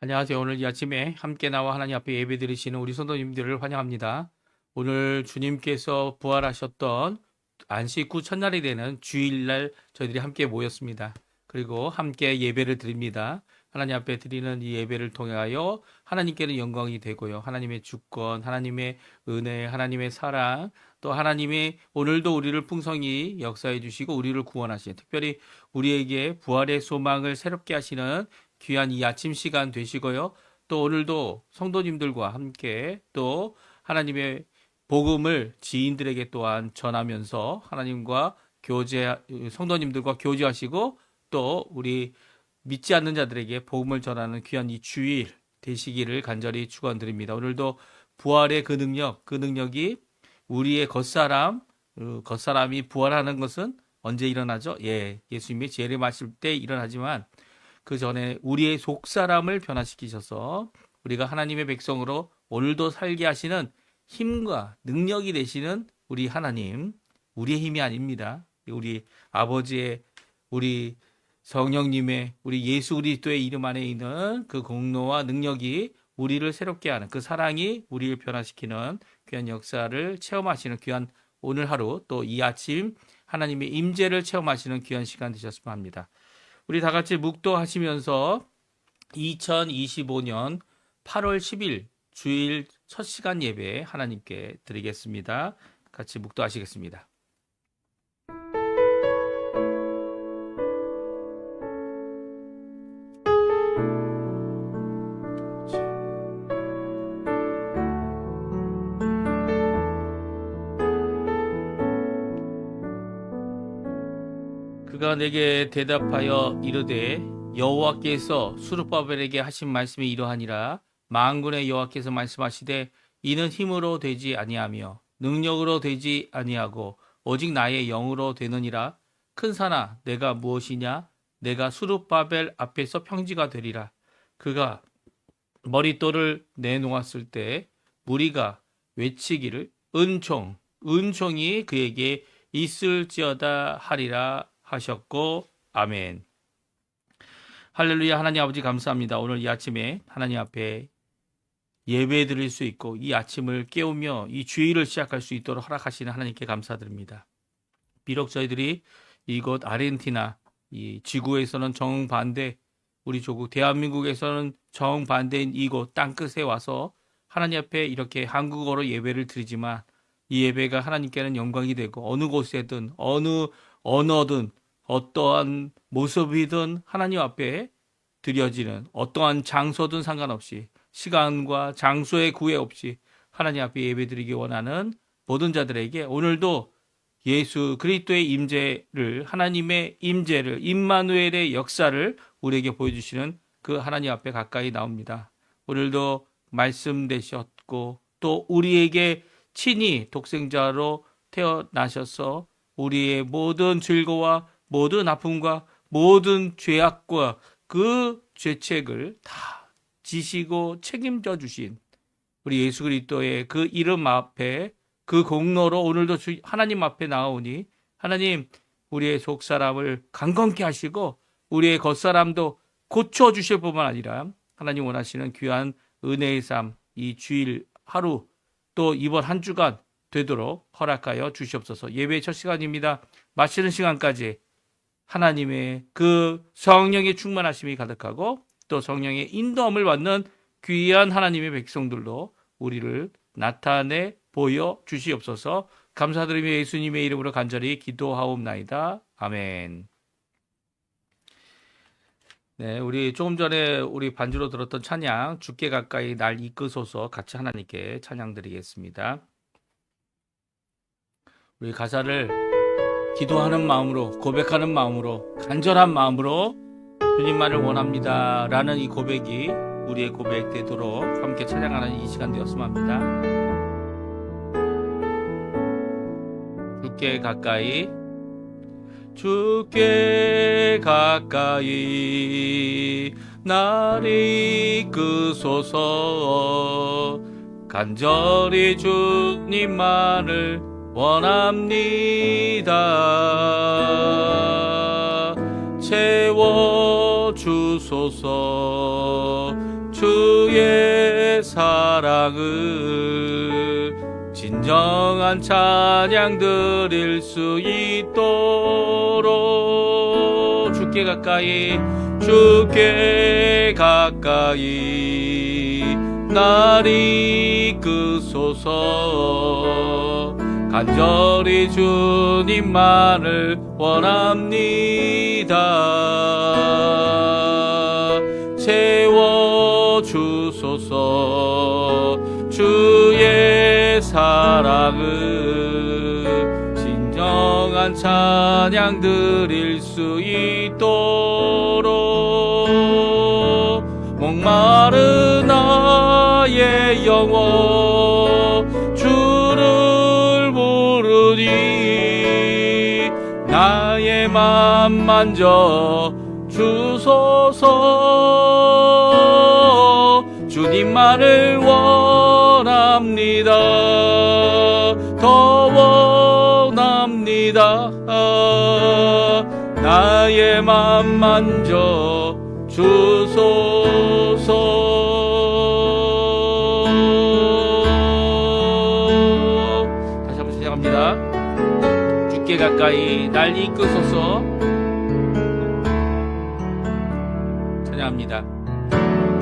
안녕하세요. 오늘 이 아침에 함께 나와 하나님 앞에 예배 드리시는 우리 성도님들을 환영합니다. 오늘 주님께서 부활하셨던 안식 후 첫날이 되는 주일날 저희들이 함께 모였습니다. 그리고 함께 예배를 드립니다. 하나님 앞에 드리는 이 예배를 통하여 하나님께는 영광이 되고요. 하나님의 주권, 하나님의 은혜, 하나님의 사랑, 또 하나님의 오늘도 우리를 풍성히 역사해 주시고 우리를 구원하시는, 특별히 우리에게 부활의 소망을 새롭게 하시는 귀한 이 아침 시간 되시고요. 또 오늘도 성도님들과 함께 또 하나님의 복음을 지인들에게 또한 전하면서 하나님과 성도님들과 교제하시고 또 우리 믿지 않는 자들에게 복음을 전하는 귀한 이 주일 되시기를 간절히 축원드립니다. 오늘도 부활의 그 능력이 우리의 겉사람이 부활하는 것은 언제 일어나죠? 예수님이 재림하실 때 일어나지만 그 전에 우리의 속사람을 변화시키셔서 우리가 하나님의 백성으로 오늘도 살게 하시는 힘과 능력이 되시는 우리 하나님, 우리의 힘이 아닙니다. 우리 아버지의, 우리 성령님의, 우리 예수 그리스도의 이름 안에 있는 그 공로와 능력이 우리를 새롭게 하는 그 사랑이 우리를 변화시키는 귀한 역사를 체험하시는 귀한 오늘 하루, 또 이 아침 하나님의 임재를 체험하시는 귀한 시간 되셨으면 합니다. 우리 다 같이 묵도하시면서 2025년 8월 10일 주일 첫 시간 예배 하나님께 드리겠습니다. 같이 묵도하시겠습니다. 그가 내게 대답하여 이르되 여호와께서 스룹바벨에게 하신 말씀이 이러하니라. 만군의 여호와께서 말씀하시되 이는 힘으로 되지 아니하며 능력으로 되지 아니하고 오직 나의 영으로 되느니라. 큰 산아 내가 무엇이냐? 내가 스룹바벨 앞에서 평지가 되리라. 그가 머릿돌을 내놓았을 때 무리가 외치기를 은총이 그에게 있을지어다 하리라 하셨고 아멘. 할렐루야. 하나님 아버지 감사합니다. 오늘 이 아침에 하나님 앞에 예배 드릴 수 있고 이 아침을 깨우며 이 주일을 시작할 수 있도록 허락하시는 하나님께 감사드립니다. 비록 저희들이 이곳 아르헨티나 이 지구에서는 정반대, 우리 조국 대한민국에서는 정반대인 이곳 땅끝에 와서 하나님 앞에 이렇게 한국어로 예배를 드리지만 이 예배가 하나님께는 영광이 되고 어느 곳에든 어느 언어든 어떠한 모습이든 하나님 앞에 드려지는 어떠한 장소든 상관없이 시간과 장소의 구애 없이 하나님 앞에 예배드리기 원하는 모든 자들에게 오늘도 예수 그리스도의 임재를, 하나님의 임재를, 임마누엘의 역사를 우리에게 보여주시는 그 하나님 앞에 가까이 나옵니다. 오늘도 말씀 되셨고 또 우리에게 친히 독생자로 태어나셔서 우리의 모든 즐거움과 모든 아픔과 모든 죄악과 그 죄책을 다 지시고 책임져 주신 우리 예수 그리스도의 그 이름 앞에 그 공로로 오늘도 하나님 앞에 나오니 하나님 우리의 속사람을 강건케 하시고 우리의 겉사람도 고쳐주실 뿐만 아니라 하나님 원하시는 귀한 은혜의 삶, 이 주일 하루 또 이번 한 주간 되도록 허락하여 주시옵소서. 예배의 첫 시간입니다. 마치는 시간까지 하나님의 그 성령의 충만하심이 가득하고 또 성령의 인도함을 받는 귀한 하나님의 백성들로 우리를 나타내 보여 주시옵소서. 감사드리며 예수님의 이름으로 간절히 기도하옵나이다. 아멘. 네, 우리 조금 전에 우리 반주로 들었던 찬양 주께 가까이 날 이끄소서 같이 하나님께 찬양 드리겠습니다. 우리 가사를 기도하는 마음으로, 고백하는 마음으로, 간절한 마음으로 주님만을 원합니다 라는 이 고백이 우리의 고백 되도록 함께 찬양하는 이 시간 되었으면 합니다. 주께 가까이 날 이끄소서. 간절히 주님만을 원합니다. 채워주소서. 주의 사랑을 진정한 찬양 드릴 수 있도록 주께 가까이 날 이끄소서. 간절히 주님만을 원합니다. 채워주소서. 주의 사랑을 진정한 찬양 드릴 수 있도록 목마른 나의 영혼 주를 부르니 나의 맘 만져 주소서. 주님만을 원합니다. 더 원합니다. 나의 맘 만져 주소서. 다시 한번 시작합니다. 주께 가까이 날 이끄소서. 찬양합니다.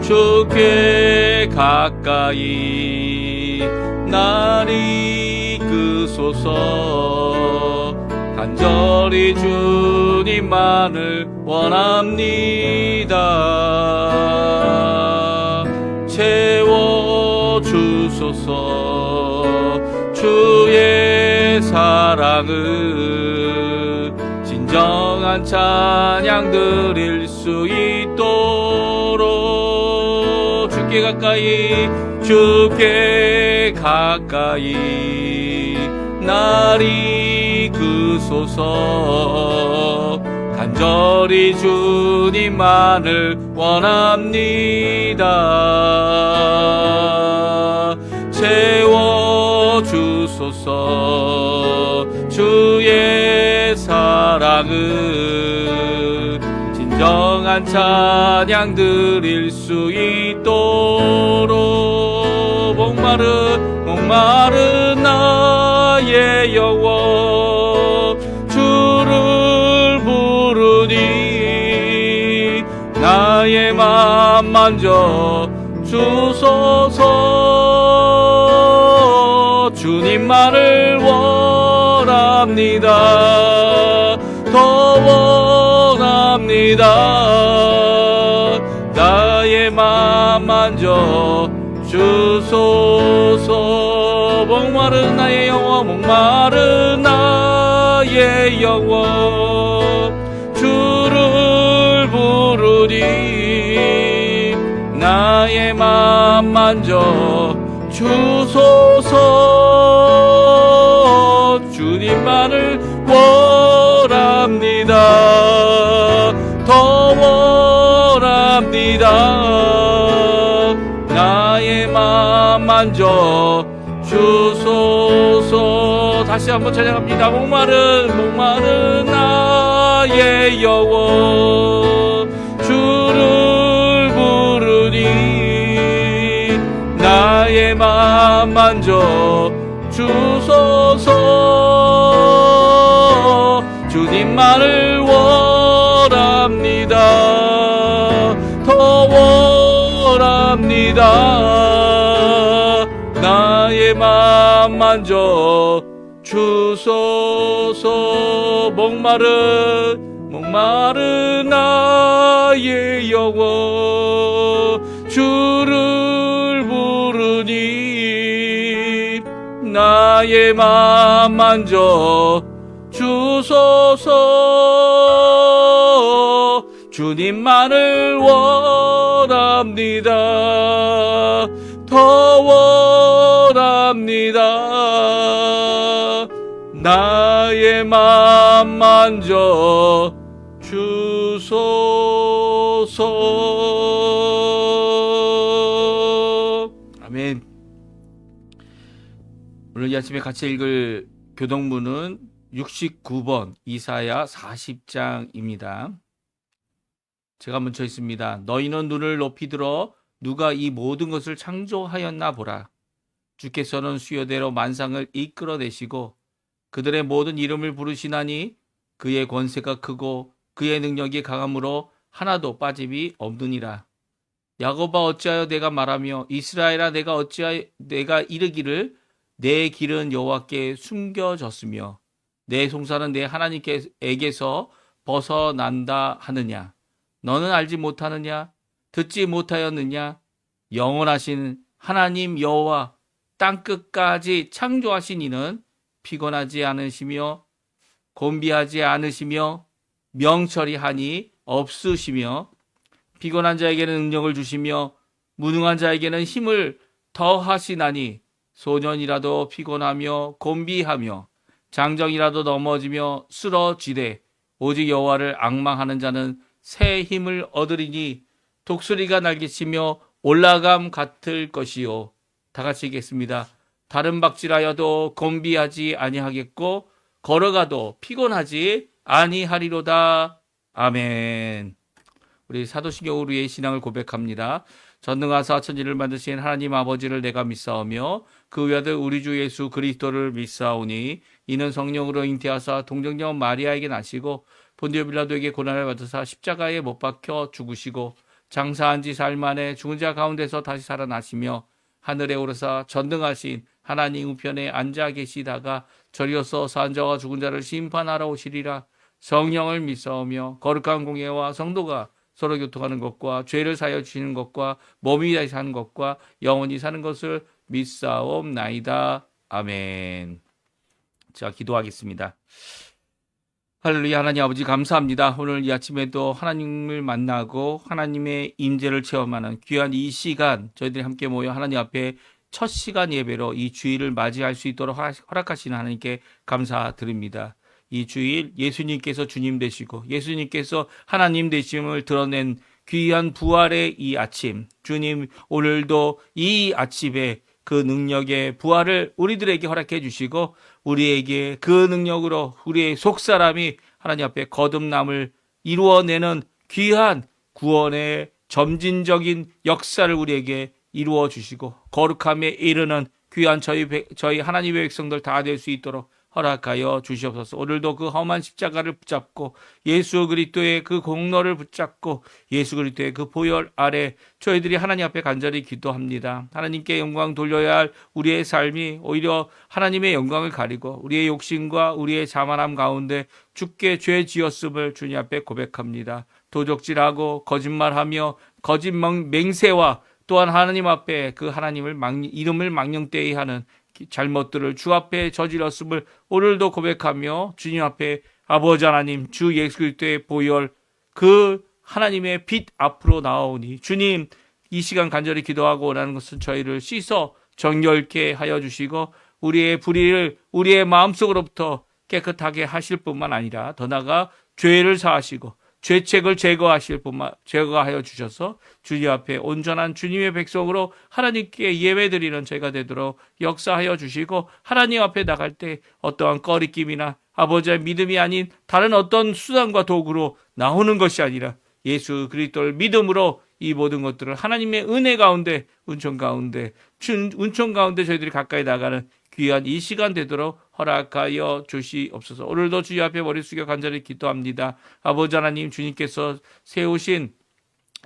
주께 가까이 날 이끄소서. 간절히 주님만을 원합니다. 채워주소서. 주의 사랑을 진정한 찬양 드릴 수 있도록 주께 가까이 날 이끄소서. 간절히 주님만을 원합니다. 채워주소서. 주의 사랑을 진정한 찬양 드릴 수 있도록 목마른 나의 영혼 주를 부르니 나의 맘 만져 주소서. 주님만을 원합니다. 더 원합니다. 나의 맘 만져 주소서. 목마른 나의 영혼 주를 부르니 나의 맘 만져 주소서. 주님만을 원합니다. 더 원합니다. 나의 맘 만져 주소서. 다시 한번 찬양합니다. 목마른 나의 영혼 주를 부르니 나의 맘 만져 주소서. 주님만을 원합니다. 더 원합니다. 나의 맘 만져 주소서. 목마른 나의 영혼 주를 부르니 나의 맘 만져 주소서. 주님만을 원합니다. 더 원합니다. 나의 맘 만져 주소서. 아멘. 오늘 이 아침에 같이 읽을 교동문은 69번 이사야 40장입니다. 제가 먼저 있습니다. 너희는 눈을 높이 들어 누가 이 모든 것을 창조하였나 보라. 주께서는 수요대로 만상을 이끌어내시고 그들의 모든 이름을 부르시나니 그의 권세가 크고 그의 능력이 강함으로 하나도 빠짐이 없느니라. 야곱아 어찌하여 내가 말하며 이스라엘아 내가 어찌하여 내가 이르기를 내 길은 여호와께 숨겨졌으며 내 송사는 내 하나님께서 벗어난다 하느냐. 너는 알지 못하느냐? 듣지 못하였느냐? 영원하신 하나님 여호와 땅끝까지 창조하신 이는 피곤하지 않으시며 곤비하지 않으시며 명철이 하니 없으시며 피곤한 자에게는 능력을 주시며 무능한 자에게는 힘을 더하시나니 소년이라도 피곤하며 곤비하며 장정이라도 넘어지며 쓰러지되 오직 여호와를 앙망하는 자는 새 힘을 얻으리니 독수리가 날개치며 올라감 같을 것이요. 다 같이 읽겠습니다. 다른 박질하여도 곤비하지 아니하겠고 걸어가도 피곤하지 아니하리로다. 아멘. 우리 사도신경 우리의 신앙을 고백합니다. 전능하사 천지를 만드신 하나님 아버지를 내가 믿사오며 그 외아들 우리 주 예수 그리스도를 믿사오니 이는 성령으로 잉태하사 동정녀 마리아에게 나시고 본디오 빌라도에게 고난을 받으사 십자가에 못 박혀 죽으시고 장사한 지 사흘 만에 죽은 자 가운데서 다시 살아나시며 하늘에 오르사 전능하신 하나님 우편에 앉아 계시다가 저리어서 산 자와 죽은 자를 심판하러 오시리라. 성령을 믿사오며 거룩한 공예와 성도가 서로 교통하는 것과 죄를 사하여 주시는 것과 몸이 다시 사는 것과 영원히 사는 것을 믿사옵나이다. 아멘. 자, 기도하겠습니다. 할렐루야. 하나님 아버지 감사합니다. 오늘 이 아침에도 하나님을 만나고 하나님의 임재를 체험하는 귀한 이 시간 저희들이 함께 모여 하나님 앞에 첫 시간 예배로 이 주일을 맞이할 수 있도록 허락하시는 하나님께 감사드립니다. 이 주일 예수님께서 주님 되시고 예수님께서 하나님 되심을 드러낸 귀한 부활의 이 아침, 주님 오늘도 이 아침에 그 능력의 부활을 우리들에게 허락해 주시고 우리에게 그 능력으로 우리의 속사람이 하나님 앞에 거듭남을 이루어내는 귀한 구원의 점진적인 역사를 우리에게 이루어 주시고 거룩함에 이르는 귀한 저희 하나님의 백성들 다 될 수 있도록 허락하여 주시옵소서. 오늘도 그 험한 십자가를 붙잡고 예수 그리스도의 그 공로를 붙잡고 예수 그리스도의 그 보혈 아래 저희들이 하나님 앞에 간절히 기도합니다. 하나님께 영광 돌려야 할 우리의 삶이 오히려 하나님의 영광을 가리고 우리의 욕심과 우리의 자만함 가운데 주께 죄 지었음을 주님 앞에 고백합니다. 도적질하고 거짓말하며 거짓 맹세와 또한 하나님 앞에 그 하나님을 이름을 망령되이 하는 잘못들을 주 앞에 저질렀음을 오늘도 고백하며 주님 앞에 아버지 하나님 주 예수 그리스도의 보혈 그 하나님의 빛 앞으로 나오니 주님 이 시간 간절히 기도하고 원하는 것은 저희를 씻어 정결케 하여 주시고 우리의 불의를 우리의 마음속으로부터 깨끗하게 하실 뿐만 아니라 더 나아가 죄를 사하시고 죄책을 제거하여 주셔서 주님 앞에 온전한 주님의 백성으로 하나님께 예배드리는 저희가 되도록 역사하여 주시고 하나님 앞에 나갈 때 어떠한 꺼리낌이나 아버지의 믿음이 아닌 다른 어떤 수단과 도구로 나오는 것이 아니라 예수 그리스도를 믿음으로 이 모든 것들을 하나님의 은혜 가운데 은총 가운데 저희들이 가까이 나가는 귀한 이 시간 되도록 허락하여 주시옵소서. 오늘도 주님 앞에 머리 숙여 간절히 기도합니다. 아버지 하나님 주님께서 세우신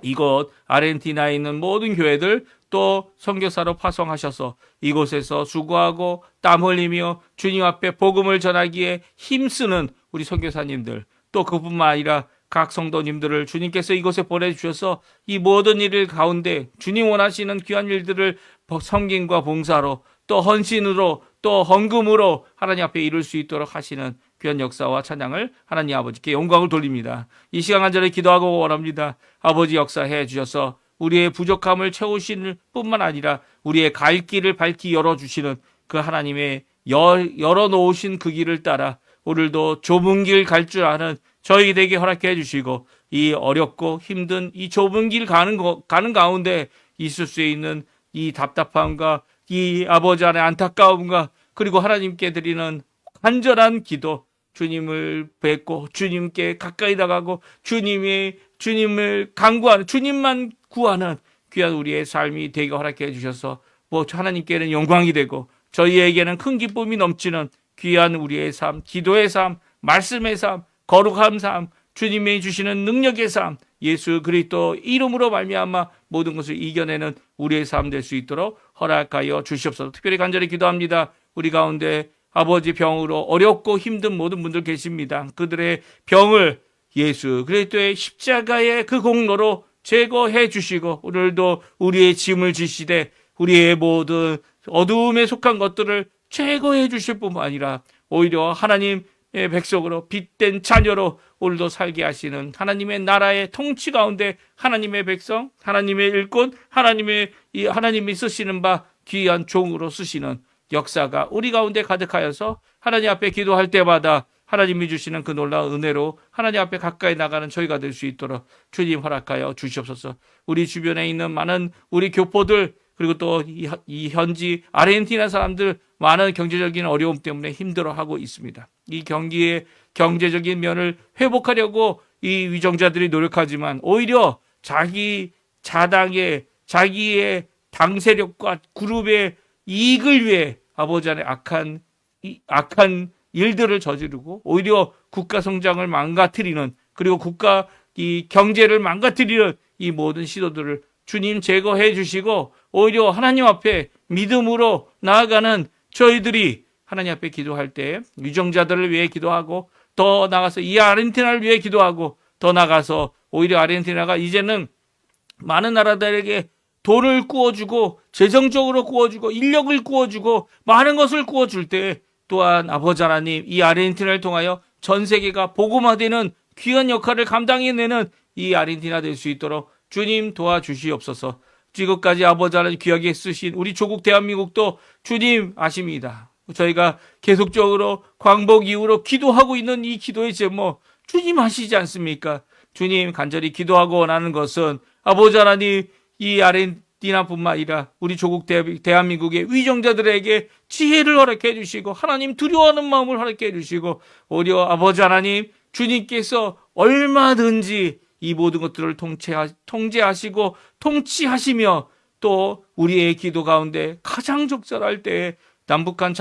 이곳 아르헨티나에 있는 모든 교회들 또 선교사로 파송하셔서 이곳에서 수고하고 땀 흘리며 주님 앞에 복음을 전하기에 힘쓰는 우리 선교사님들 또 그뿐만 아니라 각 성도님들을 주님께서 이곳에 보내주셔서 이 모든 일 가운데 주님 원하시는 귀한 일들을 섬김과 봉사로 또 헌신으로 또 헌금으로 하나님 앞에 이룰 수 있도록 하시는 귀한 역사와 찬양을 하나님 아버지께 영광을 돌립니다. 이 시간 간절히 기도하고 원합니다. 아버지 역사해 주셔서 우리의 부족함을 채우시는 뿐만 아니라 우리의 갈 길을 밝히 열어주시는 그 하나님의 열어놓으신 그 길을 따라 오늘도 좁은 길 갈 줄 아는 저희에게 허락해 주시고 이 어렵고 힘든 이 좁은 길 가는 가운데 있을 수 있는 이 답답함과 이 아버지 안의 안타까움과 그리고 하나님께 드리는 간절한 기도 주님을 뵙고 주님께 가까이 나가고 주님을 간구하는 주님만 구하는 귀한 우리의 삶이 되게 허락해 주셔서 하나님께는 영광이 되고 저희에게는 큰 기쁨이 넘치는 귀한 우리의 삶, 기도의 삶, 말씀의 삶, 거룩한 삶, 주님이 주시는 능력의 삶, 예수 그리스도 이름으로 말미암아 모든 것을 이겨내는 우리의 삶 될 수 있도록 허락하여 주시옵소서. 특별히 간절히 기도합니다. 우리 가운데 아버지 병으로 어렵고 힘든 모든 분들 계십니다. 그들의 병을 예수 그리스도의 십자가의 그 공로로 제거해 주시고 오늘도 우리의 짐을 지시되 우리의 모든 어두움에 속한 것들을 제거해 주실 뿐만 아니라 오히려 하나님의 백성으로 빛된 자녀로 오늘도 살게 하시는 하나님의 나라의 통치 가운데 하나님의 백성, 하나님의 일꾼, 하나님이 쓰시는 바 귀한 종으로 쓰시는 역사가 우리 가운데 가득하여서 하나님 앞에 기도할 때마다 하나님이 주시는 그 놀라운 은혜로 하나님 앞에 가까이 나가는 저희가 될 수 있도록 주님 허락하여 주시옵소서. 우리 주변에 있는 많은 우리 교포들 그리고 또 이 현지 아르헨티나 사람들 많은 경제적인 어려움 때문에 힘들어하고 있습니다. 이 경기의 경제적인 면을 회복하려고 이 위정자들이 노력하지만 오히려 자기의 당 세력과 그룹의 이익을 위해 아버지 안에 악한 일들을 저지르고 오히려 국가 성장을 망가뜨리는 그리고 국가 이 경제를 망가뜨리는 이 모든 시도들을 주님 제거해 주시고 오히려 하나님 앞에 믿음으로 나아가는 저희들이 하나님 앞에 기도할 때 위정자들을 위해 기도하고 더 나아가서 이 아르헨티나를 위해 기도하고 더 나아가서 오히려 아르헨티나가 이제는 많은 나라들에게 돈을 구워주고 재정적으로 구워주고 인력을 구워주고 많은 것을 구워줄 때 또한 아버지 하나님 이 아르헨티나를 통하여 전 세계가 복음화되는 귀한 역할을 감당해내는 이 아르헨티나 될 수 있도록 주님 도와주시옵소서. 지금까지 아버지 하나님 귀하게 쓰신 우리 조국 대한민국도 주님 아십니다. 저희가 계속적으로 광복 이후로 기도하고 있는 이 기도의 제목 주님 아시지 않습니까? 주님 간절히 기도하고 원하는 것은 아버지 하나님 이 아르헨티나뿐만 아니라 우리 조국 대한민국의 위정자들에게 지혜를 허락해 주시고 하나님 두려워하는 마음을 허락해 주시고 오히려 아버지 하나님 주님께서 얼마든지 이 모든 것들을 통제하시고 통치하시며 또 우리의 기도 가운데 가장 적절할 때 남북한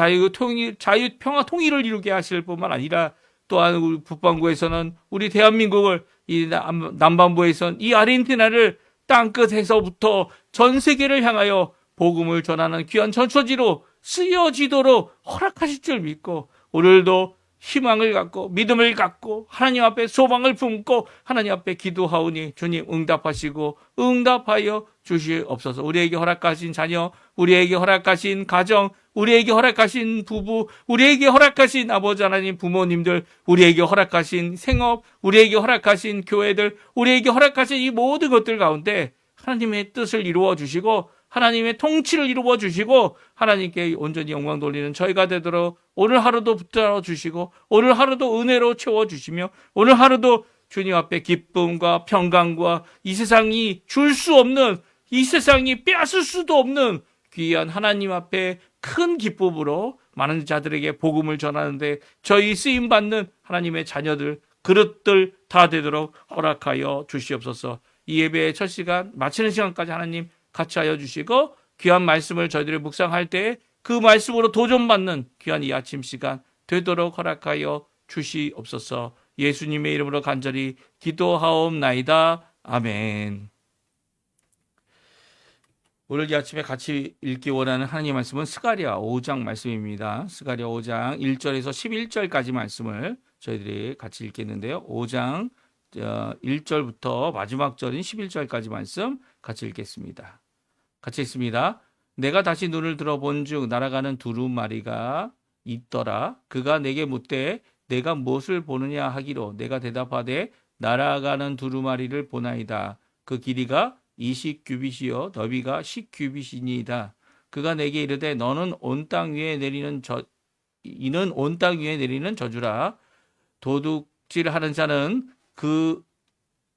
평화 통일을 이루게 하실 뿐만 아니라 또한 우리 북반구에서는 우리 대한민국을 이 남반부에서는 이 아르헨티나를 땅끝에서부터 전 세계를 향하여 복음을 전하는 귀한 전처지로 쓰여지도록 허락하실 줄 믿고 오늘도 희망을 갖고 믿음을 갖고 하나님 앞에 소망을 품고 하나님 앞에 기도하오니 주님 응답하시고 응답하여 주시옵소서. 우리에게 허락하신 자녀, 우리에게 허락하신 가정, 우리에게 허락하신 부부, 우리에게 허락하신 아버지 하나님 부모님들, 우리에게 허락하신 생업, 우리에게 허락하신 교회들, 우리에게 허락하신 이 모든 것들 가운데 하나님의 뜻을 이루어 주시고 하나님의 통치를 이루어 주시고 하나님께 온전히 영광 돌리는 저희가 되도록 오늘 하루도 붙들어 주시고 오늘 하루도 은혜로 채워 주시며 오늘 하루도 주님 앞에 기쁨과 평강과 이 세상이 줄 수 없는 이 세상이 빼앗을 수도 없는 귀한 하나님 앞에 큰 기쁨으로 많은 자들에게 복음을 전하는데 저희 쓰임받는 하나님의 자녀들 그릇들 다 되도록 허락하여 주시옵소서. 이 예배의 첫 시간 마치는 시간까지 하나님 같이 하여 주시고 귀한 말씀을 저희들이 묵상할 때 그 말씀으로 도전받는 귀한 이 아침 시간 되도록 허락하여 주시옵소서. 예수님의 이름으로 간절히 기도하옵나이다. 아멘. 오늘 이 아침에 같이 읽기 원하는 하나님의 말씀은 스가랴 5장 말씀입니다. 스가랴 5장 1절에서 11절까지 말씀을 저희들이 같이 읽겠는데요. 5장 1절부터 마지막 절인 11절까지 말씀 같이 읽겠습니다. 같이 읽습니다. 내가 다시 눈을 들어본 즉 날아가는 두루마리가 있더라. 그가 내게 묻되 내가 무엇을 보느냐 하기로 내가 대답하되 날아가는 두루마리를 보나이다. 그 길이가 20규빗이요 너비가 10규빗이니이다. 그가 내게 이르되 너는 온 땅 위에 내리는 이는 온 땅 위에 내리는 저주라. 도둑질하는 자는 그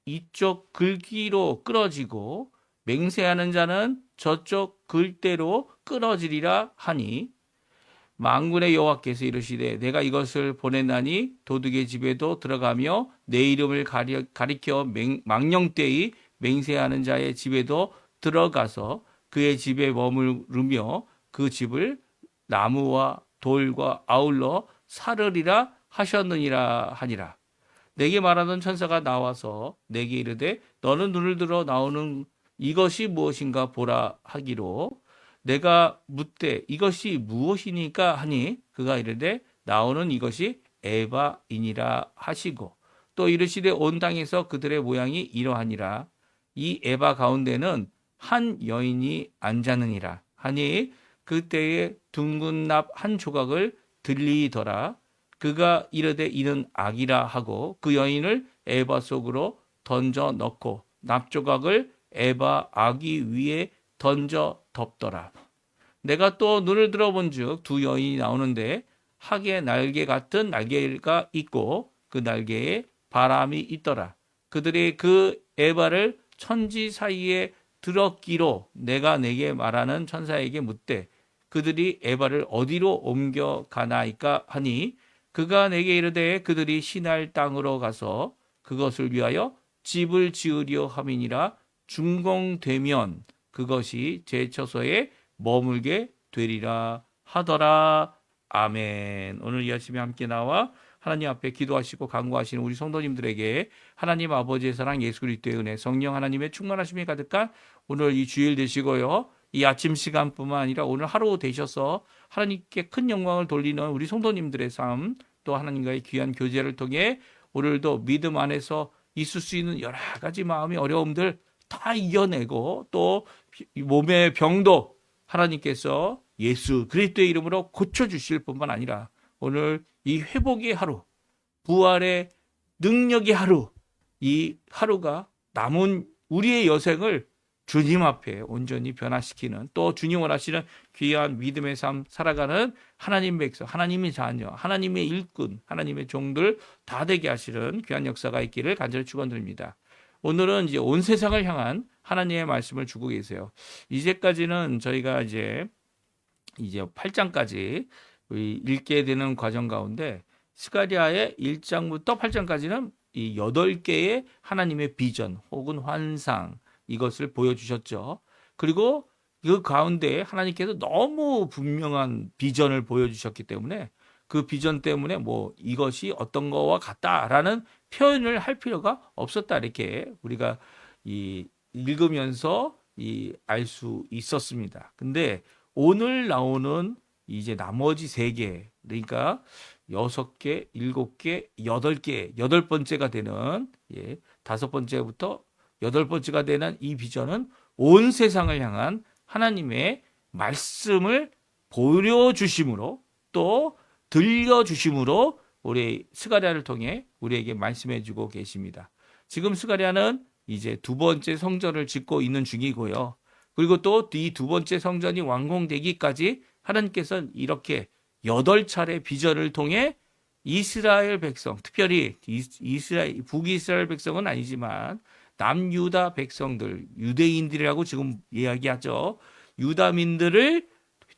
이쪽 글귀로 끌어지고 맹세하는 자는 저쪽 글대로 끌어지리라 하니 만군의 여호와께서 이르시되 내가 이것을 보냈나니 도둑의 집에도 들어가며 내 이름을 가리켜 망령되이 맹세하는 자의 집에도 들어가서 그의 집에 머무르며 그 집을 나무와 돌과 아울러 사르리라 하셨느니라 하니라. 내게 말하던 천사가 나와서 내게 이르되 너는 눈을 들어 나오는 이것이 무엇인가 보라 하기로 내가 묻되 이것이 무엇이니까 하니 그가 이르되 나오는 이것이 에바이니라 하시고 또 이르시되 온 땅에서 그들의 모양이 이러하니라. 이 에바 가운데는 한 여인이 앉았느니라 하니 그때에 둥근 납 한 조각을 들리더라. 그가 이르되 이는 악이라 하고 그 여인을 에바 속으로 던져 넣고 납조각을 에바 아기 위에 던져 덮더라. 내가 또 눈을 들어본즉 두 여인이 나오는데 학의 날개 같은 날개가 있고 그 날개에 바람이 있더라. 그들이 그 에바를 천지 사이에 들었기로 내가 내게 말하는 천사에게 묻되 그들이 에바를 어디로 옮겨 가나이까 하니 그가 내게 이르되 그들이 시날 땅으로 가서 그것을 위하여 집을 지으려 함이니라. 준공되면 그것이 제 처소에 머물게 되리라 하더라. 아멘. 오늘 이 아침에 함께 나와 하나님 앞에 기도하시고 간구하시는 우리 성도님들에게 하나님 아버지의 사랑, 예수 그리스도의 은혜, 성령 하나님의 충만하심이 가득한 오늘 이 주일 되시고요. 이 아침 시간뿐만 아니라 오늘 하루 되셔서 하나님께 큰 영광을 돌리는 우리 성도님들의 삶, 또 하나님과의 귀한 교제를 통해 오늘도 믿음 안에서 있을 수 있는 여러 가지 마음의 어려움들 다 이겨내고 또 몸의 병도 하나님께서 예수 그리스도의 이름으로 고쳐주실 뿐만 아니라 오늘 이 회복의 하루, 부활의 능력의 하루, 이 하루가 남은 우리의 여생을 주님 앞에 온전히 변화시키는 또 주님 원하시는 귀한 믿음의 삶 살아가는 하나님 백성, 하나님의 자녀, 하나님의 일꾼, 하나님의 종들 다 되게 하시는 귀한 역사가 있기를 간절히 축원드립니다. 오늘은 이제 온 세상을 향한 하나님의 말씀을 주고 계세요. 이제까지는 저희가 이제 8장까지 읽게 되는 과정 가운데 스가랴의 1장부터 8장까지는 이 8개의 하나님의 비전 혹은 환상 이것을 보여주셨죠. 그리고 그 가운데 하나님께서 너무 분명한 비전을 보여주셨기 때문에 그 비전 때문에 뭐 이것이 어떤 거와 같다라는 표현을 할 필요가 없었다. 이렇게 우리가 읽으면서 알 수 있었습니다. 근데 오늘 나오는 이제 나머지 3개, 그러니까 6개, 7개, 8개, 8번째가 되는 5번째부터 8번째가 되는 이 비전은 온 세상을 향한 하나님의 말씀을 보여주심으로 또 들려주심으로 우리 스가랴를 통해 우리에게 말씀해주고 계십니다. 지금 스가랴는 이제 2번째 성전을 짓고 있는 중이고요. 그리고 또 이 2번째 성전이 완공되기까지 하나님께서는 이렇게 8차례 비전을 통해 이스라엘 백성, 특별히 북이스라엘 백성은 아니지만 남유다 백성들, 유대인들이라고 지금 이야기하죠. 유다민들을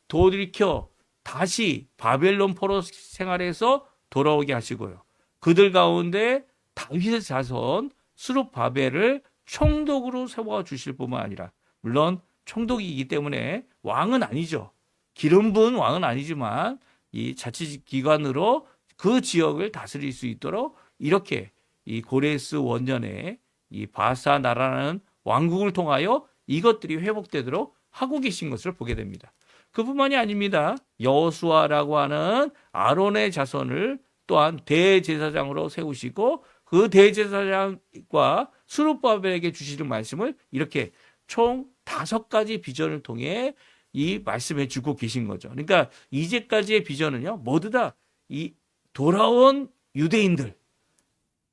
돌이켜 다시 바벨론 포로 생활에서 돌아오게 하시고요. 그들 가운데 다윗의 자손 스룹바벨을 총독으로 세워주실 뿐만 아니라 물론 총독이기 때문에 왕은 아니죠. 기름 부은 왕은 아니지만 이 자치기관으로 그 지역을 다스릴 수 있도록 이렇게 이 고레스 원년에 이 바사 나라라는 왕국을 통하여 이것들이 회복되도록 하고 계신 것을 보게 됩니다. 그뿐만이 아닙니다. 여호수아라고 하는 아론의 자손을 또한 대제사장으로 세우시고 그 대제사장과 스룹바벨에게 주시는 말씀을 이렇게 총 5가지 비전을 통해 이 말씀해 주고 계신 거죠. 그러니까 이제까지의 비전은요, 모두 다 이 돌아온 유대인들,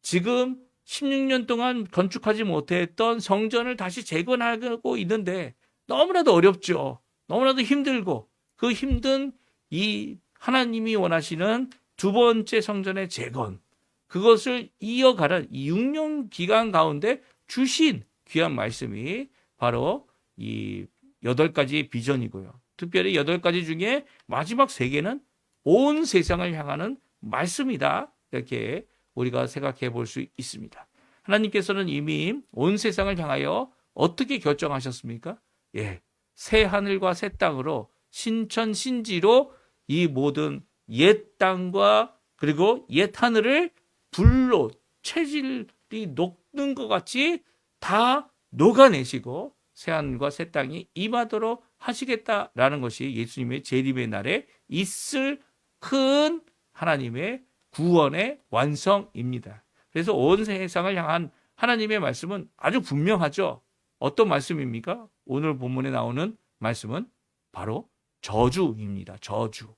지금 16년 동안 건축하지 못했던 성전을 다시 재건하고 있는데 너무나도 어렵죠. 너무나도 힘들고 그 힘든 이 하나님이 원하시는 2번째 성전의 재건, 그것을 이어가는 이 6년 기간 가운데 주신 귀한 말씀이 바로 이 8가지 비전이고요. 특별히 8가지 중에 마지막 3개는 온 세상을 향하는 말씀이다. 이렇게 우리가 생각해 볼 수 있습니다. 하나님께서는 이미 온 세상을 향하여 어떻게 결정하셨습니까? 예, 새 하늘과 새 땅으로 신천신지로 이 모든 옛 땅과 그리고 옛 하늘을 불로 체질이 녹는 것 같이 다 녹아내시고 새 하늘과 새 땅이 임하도록 하시겠다라는 것이 예수님의 재림의 날에 있을 큰 하나님의 구원의 완성입니다. 그래서 온 세상을 향한 하나님의 말씀은 아주 분명하죠. 어떤 말씀입니까? 오늘 본문에 나오는 말씀은 바로 저주입니다. 저주.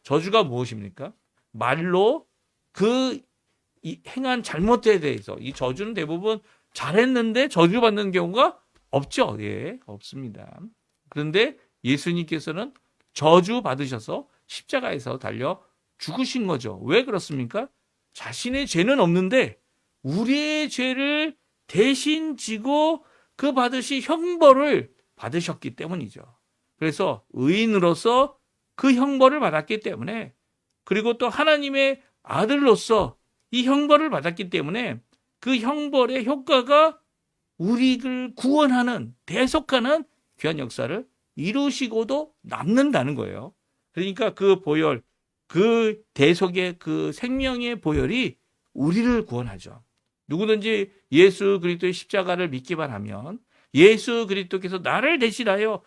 저주가 무엇입니까? 말로 행한 잘못에 대해서 이 저주는 대부분 잘했는데 저주받는 경우가 없죠. 예, 없습니다. 그런데 예수님께서는 저주 받으셔서 십자가에서 달려 죽으신 거죠. 왜 그렇습니까? 자신의 죄는 없는데 우리의 죄를 대신 지고 그 받으신 형벌을 받으셨기 때문이죠. 그래서 의인으로서 그 형벌을 받았기 때문에 그리고 또 하나님의 아들로서 이 형벌을 받았기 때문에 그 형벌의 효과가 우리를 구원하는 대속하는 귀한 역사를 이루시고도 남는다는 거예요. 그러니까 그 보혈, 그 대속의 그 생명의 보혈이 우리를 구원하죠. 누구든지 예수 그리스도의 십자가를 믿기만 하면 예수 그리스도께서 나를 대신하여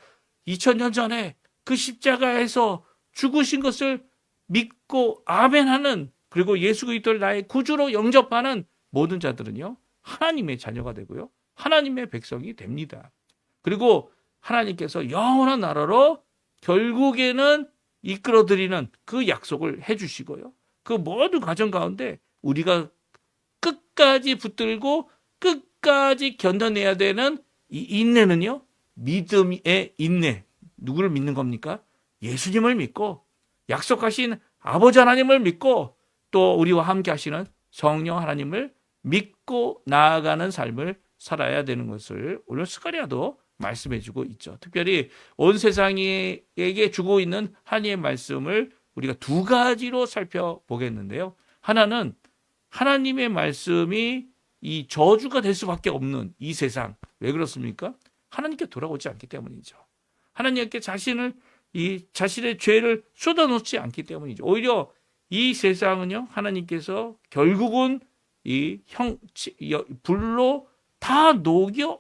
2000년 전에 그 십자가에서 죽으신 것을 믿고 아멘하는 그리고 예수 그리스도를 나의 구주로 영접하는 모든 자들은요 하나님의 자녀가 되고요 하나님의 백성이 됩니다. 그리고 하나님께서 영원한 나라로 결국에는 이끌어드리는 그 약속을 해주시고요. 그 모든 과정 가운데 우리가 끝까지 붙들고 끝까지 견뎌내야 되는 이 인내는요. 믿음의 인내. 누구를 믿는 겁니까? 예수님을 믿고 약속하신 아버지 하나님을 믿고 또 우리와 함께 하시는 성령 하나님을 믿고 나아가는 삶을 살아야 되는 것을 오늘 스가랴도 말씀해주고 있죠. 특별히 온 세상에게 주고 있는 하나님의 말씀을 우리가 두 가지로 살펴보겠는데요. 하나는 하나님의 말씀이 이 저주가 될 수밖에 없는 이 세상. 왜 그렇습니까? 하나님께 돌아오지 않기 때문이죠. 하나님께 자신의 죄를 쏟아놓지 않기 때문이죠. 오히려 이 세상은요, 하나님께서 결국은 불로 다 녹여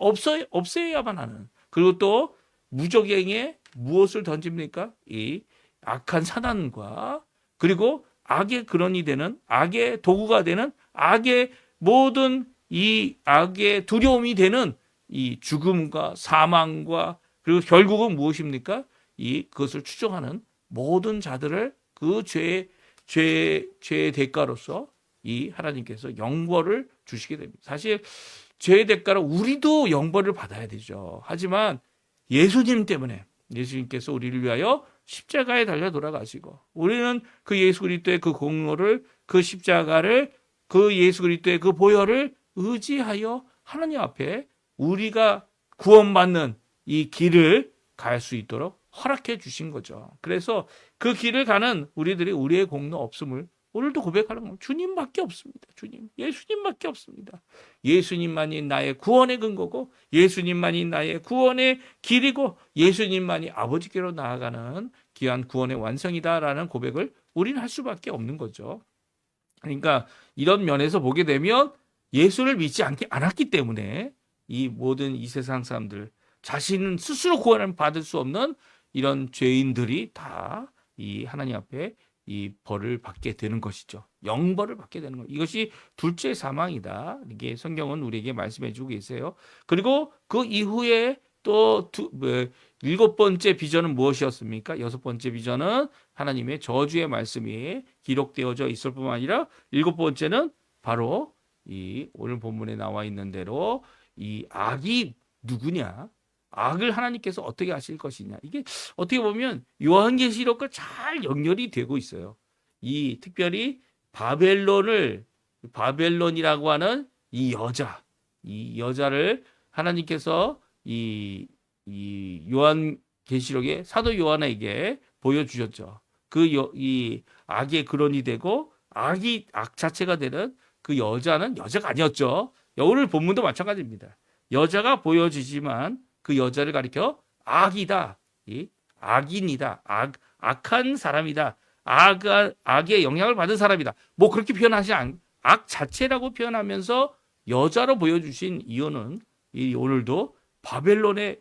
없애야만 하는. 그리고 또 무적행에 무엇을 던집니까? 이 악한 사단과 그리고 악의 근원이 되는 악의 도구가 되는 악의 모든 이 악의 두려움이 되는 이 죽음과 사망과 그리고 결국은 무엇입니까? 그것을 추종하는 모든 자들을 그 죄의 대가로서 이 하나님께서 영벌을 주시게 됩니다. 사실 죄의 대가로 우리도 영벌을 받아야 되죠. 하지만 예수님 때문에 예수님께서 우리를 위하여 십자가에 달려 돌아가시고 우리는 그 예수 그리스도의 그 공로를 그 십자가를 그 예수 그리스도의 그 보혈을 의지하여 하나님 앞에 우리가 구원받는 이 길을 갈 수 있도록 허락해 주신 거죠. 그래서 그 길을 가는 우리들이 우리의 공로 없음을 오늘도 고백하는 겁니다. 주님밖에 없습니다. 주님, 예수님밖에 없습니다. 예수님만이 나의 구원의 근거고 예수님만이 나의 구원의 길이고 예수님만이 아버지께로 나아가는 귀한 구원의 완성이다라는 고백을 우리는 할 수밖에 없는 거죠. 그러니까 이런 면에서 보게 되면 예수를 믿지 않았기 때문에 이 모든 이 세상 사람들 자신은 스스로 구원을 받을 수 없는 이런 죄인들이 다 이 하나님 앞에 이 벌을 받게 되는 것이죠. 영벌을 받게 되는 것. 이것이 둘째 사망이다. 이게 성경은 우리에게 말씀해 주고 계세요. 그리고 그 이후에 또 일곱 번째 비전은 무엇이었습니까? 여섯 번째 비전은 하나님의 저주의 말씀이 기록되어져 있을 뿐만 아니라 일곱 번째는 바로 이 오늘 본문에 나와 있는 대로 이 악이 누구냐? 악을 하나님께서 어떻게 하실 것이냐. 이게 어떻게 보면 요한계시록과 잘 연결이 되고 있어요. 특별히 바벨론이라고 하는 이 여자를 하나님께서 이 요한계시록에 사도 요한에게 보여주셨죠. 이 악의 근원이 되고 악 자체가 되는 그 여자는 여자가 아니었죠. 오늘 본문도 마찬가지입니다. 여자가 보여지지만 그 여자를 가리켜 악이다, 악인이다, 악한 사람이다, 악의 영향을 받은 사람이다. 뭐 그렇게 표현하지 악 자체라고 표현하면서 여자로 보여주신 이유는 오늘도 바벨론에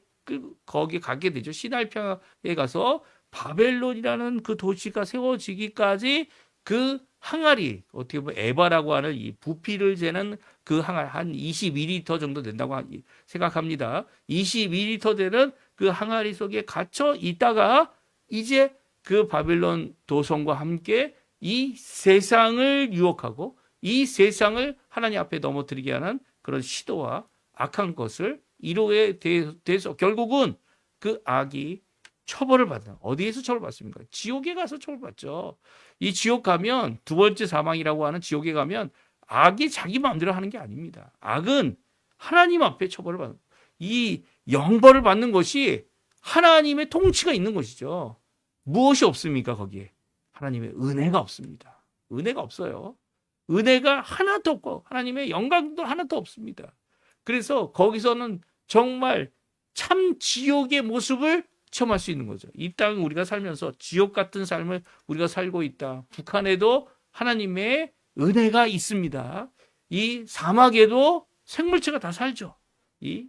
거기 가게 되죠. 시나이평야에 가서 바벨론이라는 그 도시가 세워지기까지 그 항아리, 어떻게 보면 에바라고 하는 이 부피를 재는 그 항아리 한 22리터 정도 된다고 생각합니다. 22리터 되는 그 항아리 속에 갇혀 있다가 이제 그 바벨론 도성과 함께 이 세상을 유혹하고 이 세상을 하나님 앞에 넘어뜨리게 하는 그런 시도와 악한 것을 이루게 돼서 결국은 그 악이 처벌을 받는, 어디에서 처벌받습니까? 지옥에 가서 처벌받죠. 이 지옥 가면, 두 번째 사망이라고 하는 지옥에 가면 악이 자기 마음대로 하는 게 아닙니다. 악은 하나님 앞에 처벌을 받는, 이 영벌을 받는 것이 하나님의 통치가 있는 것이죠. 무엇이 없습니까? 거기에 하나님의 은혜가 없습니다. 은혜가 없어요. 은혜가 하나도 없고 하나님의 영광도 하나도 없습니다. 그래서 거기서는 정말 참 지옥의 모습을 체험할 수 있는 거죠. 이 땅 우리가 살면서 지옥 같은 삶을 우리가 살고 있다. 북한에도 하나님의 은혜가 있습니다. 이 사막에도 생물체가 다 살죠. 이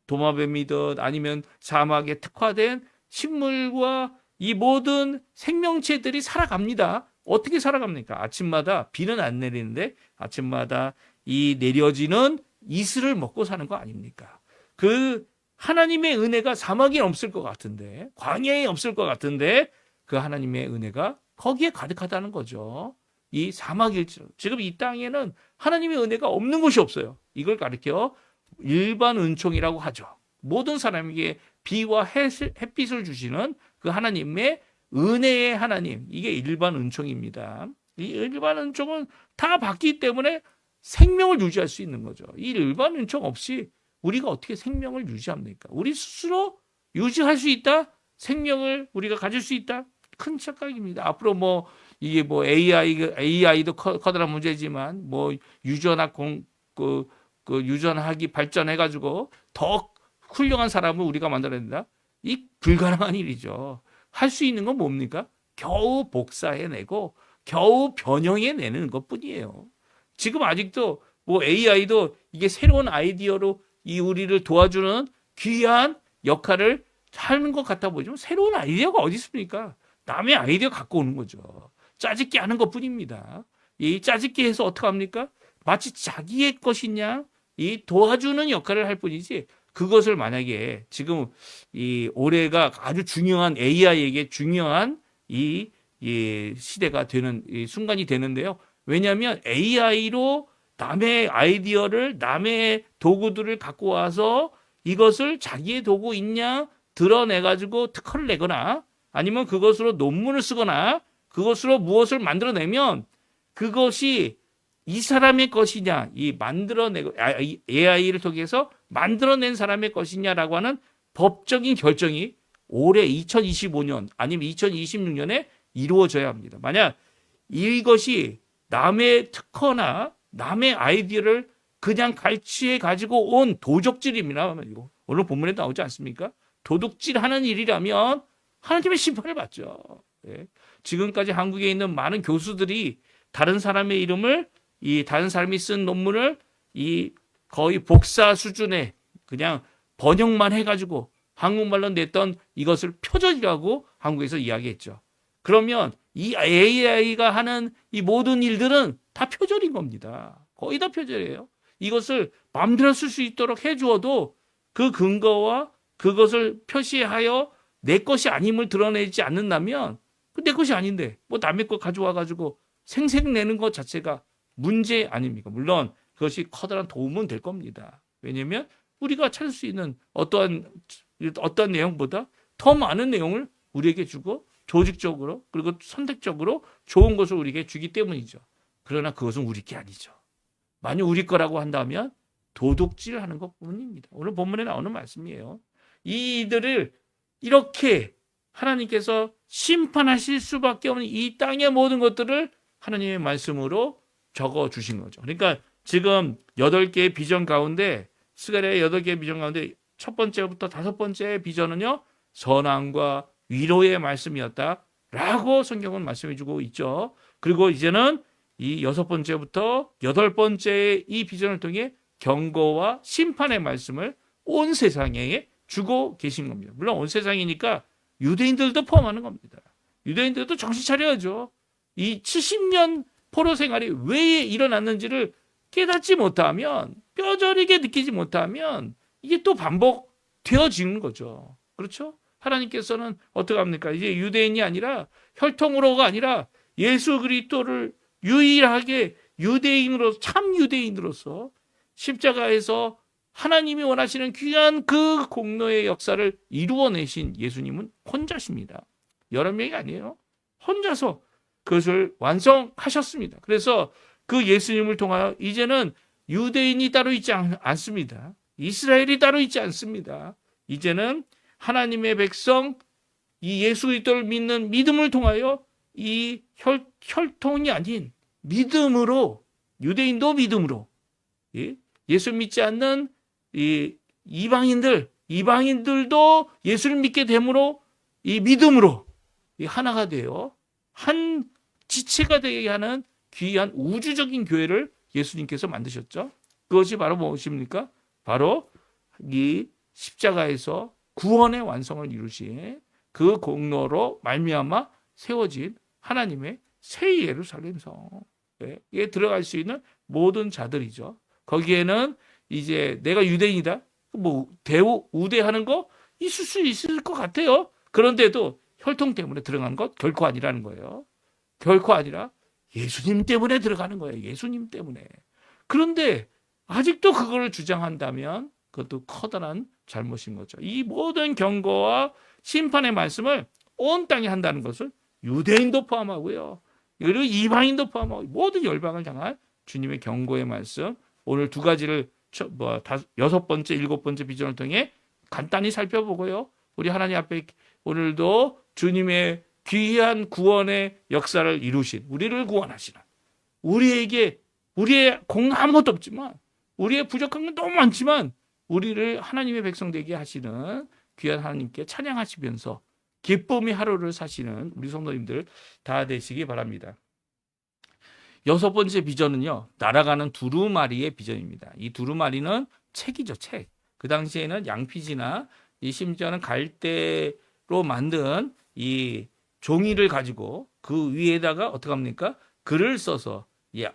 도마뱀이든 아니면 사막에 특화된 식물과 이 모든 생명체들이 살아갑니다. 어떻게 살아갑니까? 아침마다 비는 안 내리는데 아침마다 이 내려지는 이슬을 먹고 사는 거 아닙니까? 그 하나님의 은혜가 사막에 없을 것 같은데, 광야에 없을 것 같은데 그 하나님의 은혜가 거기에 가득하다는 거죠. 이 사막일지라도 지금 이 땅에는 하나님의 은혜가 없는 곳이 없어요. 이걸 가리켜 일반 은총이라고 하죠. 모든 사람에게 비와 햇빛을 주시는 그 하나님의 은혜의 하나님, 이게 일반 은총입니다. 이 일반 은총은 다 받기 때문에 생명을 유지할 수 있는 거죠. 이 일반 은총 없이 우리가 어떻게 생명을 유지합니까? 우리 스스로 유지할 수 있다? 생명을 우리가 가질 수 있다? 큰 착각입니다. 앞으로 이게 AI도 커다란 문제지만 유전학이 발전해가지고 더 훌륭한 사람을 우리가 만들어야 된다? 이 불가능한 일이죠. 할 수 있는 건 뭡니까? 겨우 복사해내고 겨우 변형해내는 것뿐이에요. 지금 아직도 AI도 이게 새로운 아이디어로 이 우리를 도와주는 귀한 역할을 하는 것 같아 보이지만 새로운 아이디어가 어디 있습니까? 남의 아이디어 갖고 오는 거죠. 짜집기 하는 것뿐입니다. 이 짜집기 해서 어떻게 합니까? 마치 자기의 것이냐 이 도와주는 역할을 할 뿐이지 그것을 만약에 지금 이 올해가 아주 중요한 AI에게 중요한 이 시대가 되는 이 순간이 되는데요. 왜냐하면 AI로 남의 아이디어를 남의 도구들을 갖고 와서 이것을 자기의 도구 있냐 드러내가지고 특허를 내거나 아니면 그것으로 논문을 쓰거나 그것으로 무엇을 만들어내면 그것이 이 사람의 것이냐 이 만들어내고 AI를 통해서 만들어낸 사람의 것이냐라고 하는 법적인 결정이 올해 2025년 아니면 2026년에 이루어져야 합니다. 만약 이것이 남의 특허나 남의 아이디어를 그냥 갈취해 가지고 온 도적질입니다. 오늘 본문에 나오지 않습니까? 도둑질하는 일이라면 하나님의 심판을 받죠. 네. 지금까지 한국에 있는 많은 교수들이 다른 사람의 이름을 다른 사람이 쓴 논문을 거의 복사 수준의 그냥 번역만 해가지고 한국말로 냈던 이것을 표절이라고 한국에서 이야기했죠. 그러면 이 AI가 하는 이 모든 일들은 다 표절인 겁니다. 거의 다 표절이에요. 이것을 마음대로 쓸 수 있도록 해주어도 그 근거와 그것을 표시하여 내 것이 아님을 드러내지 않는다면 내 것이 아닌데 남의 것 가져와가지고 생색내는 것 자체가 문제 아닙니까? 물론 그것이 커다란 도움은 될 겁니다. 왜냐하면 우리가 찾을 수 있는 어떤 내용보다 더 많은 내용을 우리에게 주고 조직적으로 그리고 선택적으로 좋은 것을 우리에게 주기 때문이죠. 그러나 그것은 우리 게 아니죠. 만약 우리 거라고 한다면 도둑질하는 것뿐입니다. 오늘 본문에 나오는 말씀이에요. 이들을 이렇게 하나님께서 심판하실 수밖에 없는 이 땅의 모든 것들을 하나님의 말씀으로 적어 주신 거죠. 그러니까 지금 8개의 비전 가운데 스가랴의 8개의 비전 가운데 첫 번째부터 다섯 번째 비전은요, 선함과 위로의 말씀이었다라고 성경은 말씀해주고 있죠. 그리고 이제는 이 여섯 번째부터 여덟 번째의 이 비전을 통해 경고와 심판의 말씀을 온 세상에 주고 계신 겁니다. 물론 온 세상이니까 유대인들도 포함하는 겁니다. 유대인들도 정신 차려야죠. 이 70년 포로 생활이 왜 일어났는지를 깨닫지 못하면, 뼈저리게 느끼지 못하면 이게 또 반복되어지는 거죠. 그렇죠? 하나님께서는 어떻게 합니까? 이제 유대인이 아니라, 혈통으로가 아니라 예수 그리스도를 유일하게 유대인으로, 참 유대인으로서 십자가에서 하나님이 원하시는 귀한 그 공로의 역사를 이루어내신 예수님은 혼자십니다. 여러 명이 아니에요. 혼자서 그것을 완성하셨습니다. 그래서 그 예수님을 통하여 이제는 유대인이 따로 있지 않습니다. 이스라엘이 따로 있지 않습니다. 이제는 하나님의 백성, 이 예수 그리스도를 믿는 믿음을 통하여 이 혈통이 아닌 믿음으로, 유대인도 믿음으로, 예수 믿지 않는 이 이방인들도 예수를 믿게 됨으로, 이 믿음으로 하나가 되어 한 지체가 되게 하는 귀한 우주적인 교회를 예수님께서 만드셨죠. 그것이 바로 무엇입니까? 바로 이 십자가에서 구원의 완성을 이루신 그 공로로 말미암아 세워진 하나님의 새 예루살렘 성에 들어갈 수 있는 모든 자들이죠. 거기에는 이제 내가 유대인이다, 뭐 우대하는 거 있을 수 있을 것 같아요. 그런데도 혈통 때문에 들어가는 것 결코 아니라는 거예요. 결코 아니라 예수님 때문에 들어가는 거예요. 예수님 때문에. 그런데 아직도 그걸 주장한다면 그것도 커다란 잘못인 거죠. 이 모든 경고와 심판의 말씀을 온 땅에 한다는 것을 유대인도 포함하고요, 그리고 이방인도 포함하고 모든 열방을 향한 주님의 경고의 말씀, 오늘 두 가지를 여섯 번째, 일곱 번째 비전을 통해 간단히 살펴보고요, 우리 하나님 앞에 오늘도 주님의 귀한 구원의 역사를 이루신, 우리를 구원하시는, 우리의 공 아무것도 없지만, 우리의 부족한 건 너무 많지만 우리를 하나님의 백성 되게 하시는 귀한 하나님께 찬양하시면서 기쁨의 하루를 사시는 우리 성도님들 다 되시기 바랍니다. 여섯 번째 비전은요, 날아가는 두루마리의 비전입니다. 이 두루마리는 책이죠, 책. 그 당시에는 양피지나 심지어는 갈대로 만든 이 종이를 가지고 그 위에다가 어떻게 합니까? 글을 써서,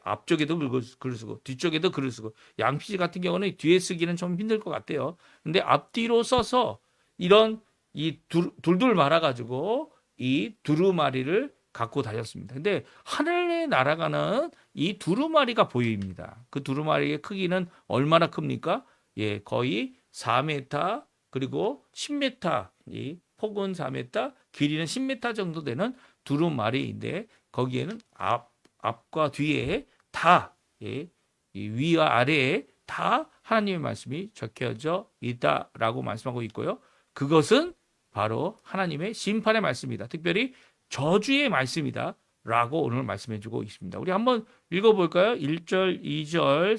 앞쪽에도 글을 쓰고 뒤쪽에도 글을 쓰고, 양피지 같은 경우는 뒤에 쓰기는 좀 힘들 것 같아요. 근데 앞뒤로 써서 이런 이 둘둘 말아가지고 이 두루마리를 갖고 다녔습니다. 근데 하늘에 날아가는 이 두루마리가 보입니다. 그 두루마리의 크기는 얼마나 큽니까? 거의 4m, 그리고 10m, 이 폭은 4m, 길이는 10m 정도 되는 두루마리인데, 거기에는 앞과 뒤에 다, 이 위와 아래에 다 하나님의 말씀이 적혀져 있다라고 말씀하고 있고요. 그것은 바로 하나님의 심판의 말씀이다. 특별히 저주의 말씀이다 라고 오늘 말씀해 주고 있습니다. 우리 한번 읽어볼까요? 1절, 2절,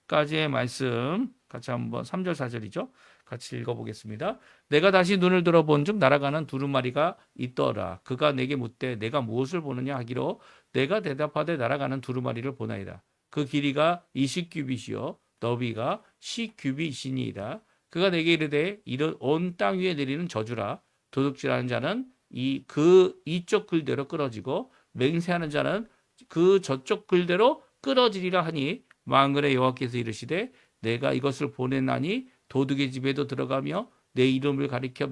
3절까지의 말씀 같이 한번, 3절, 4절이죠. 같이 읽어보겠습니다. 내가 다시 눈을 들어본 즉 날아가는 두루마리가 있더라. 그가 내게 묻되 내가 무엇을 보느냐 하기로, 내가 대답하되 날아가는 두루마리를 보나이다. 그 길이가 20규빗이요 너비가 10규빗이니이다. 그가 내게 이르되 온 땅 위에 내리는 저주라. 도둑질하는 자는 이쪽 글대로 끌어지고 맹세하는 자는 그 저쪽 글대로 끌어지리라 하니, 만군의 여호와께서 이르시되 내가 이것을 보냈나니 도둑의 집에도 들어가며 내 이름을 가리켜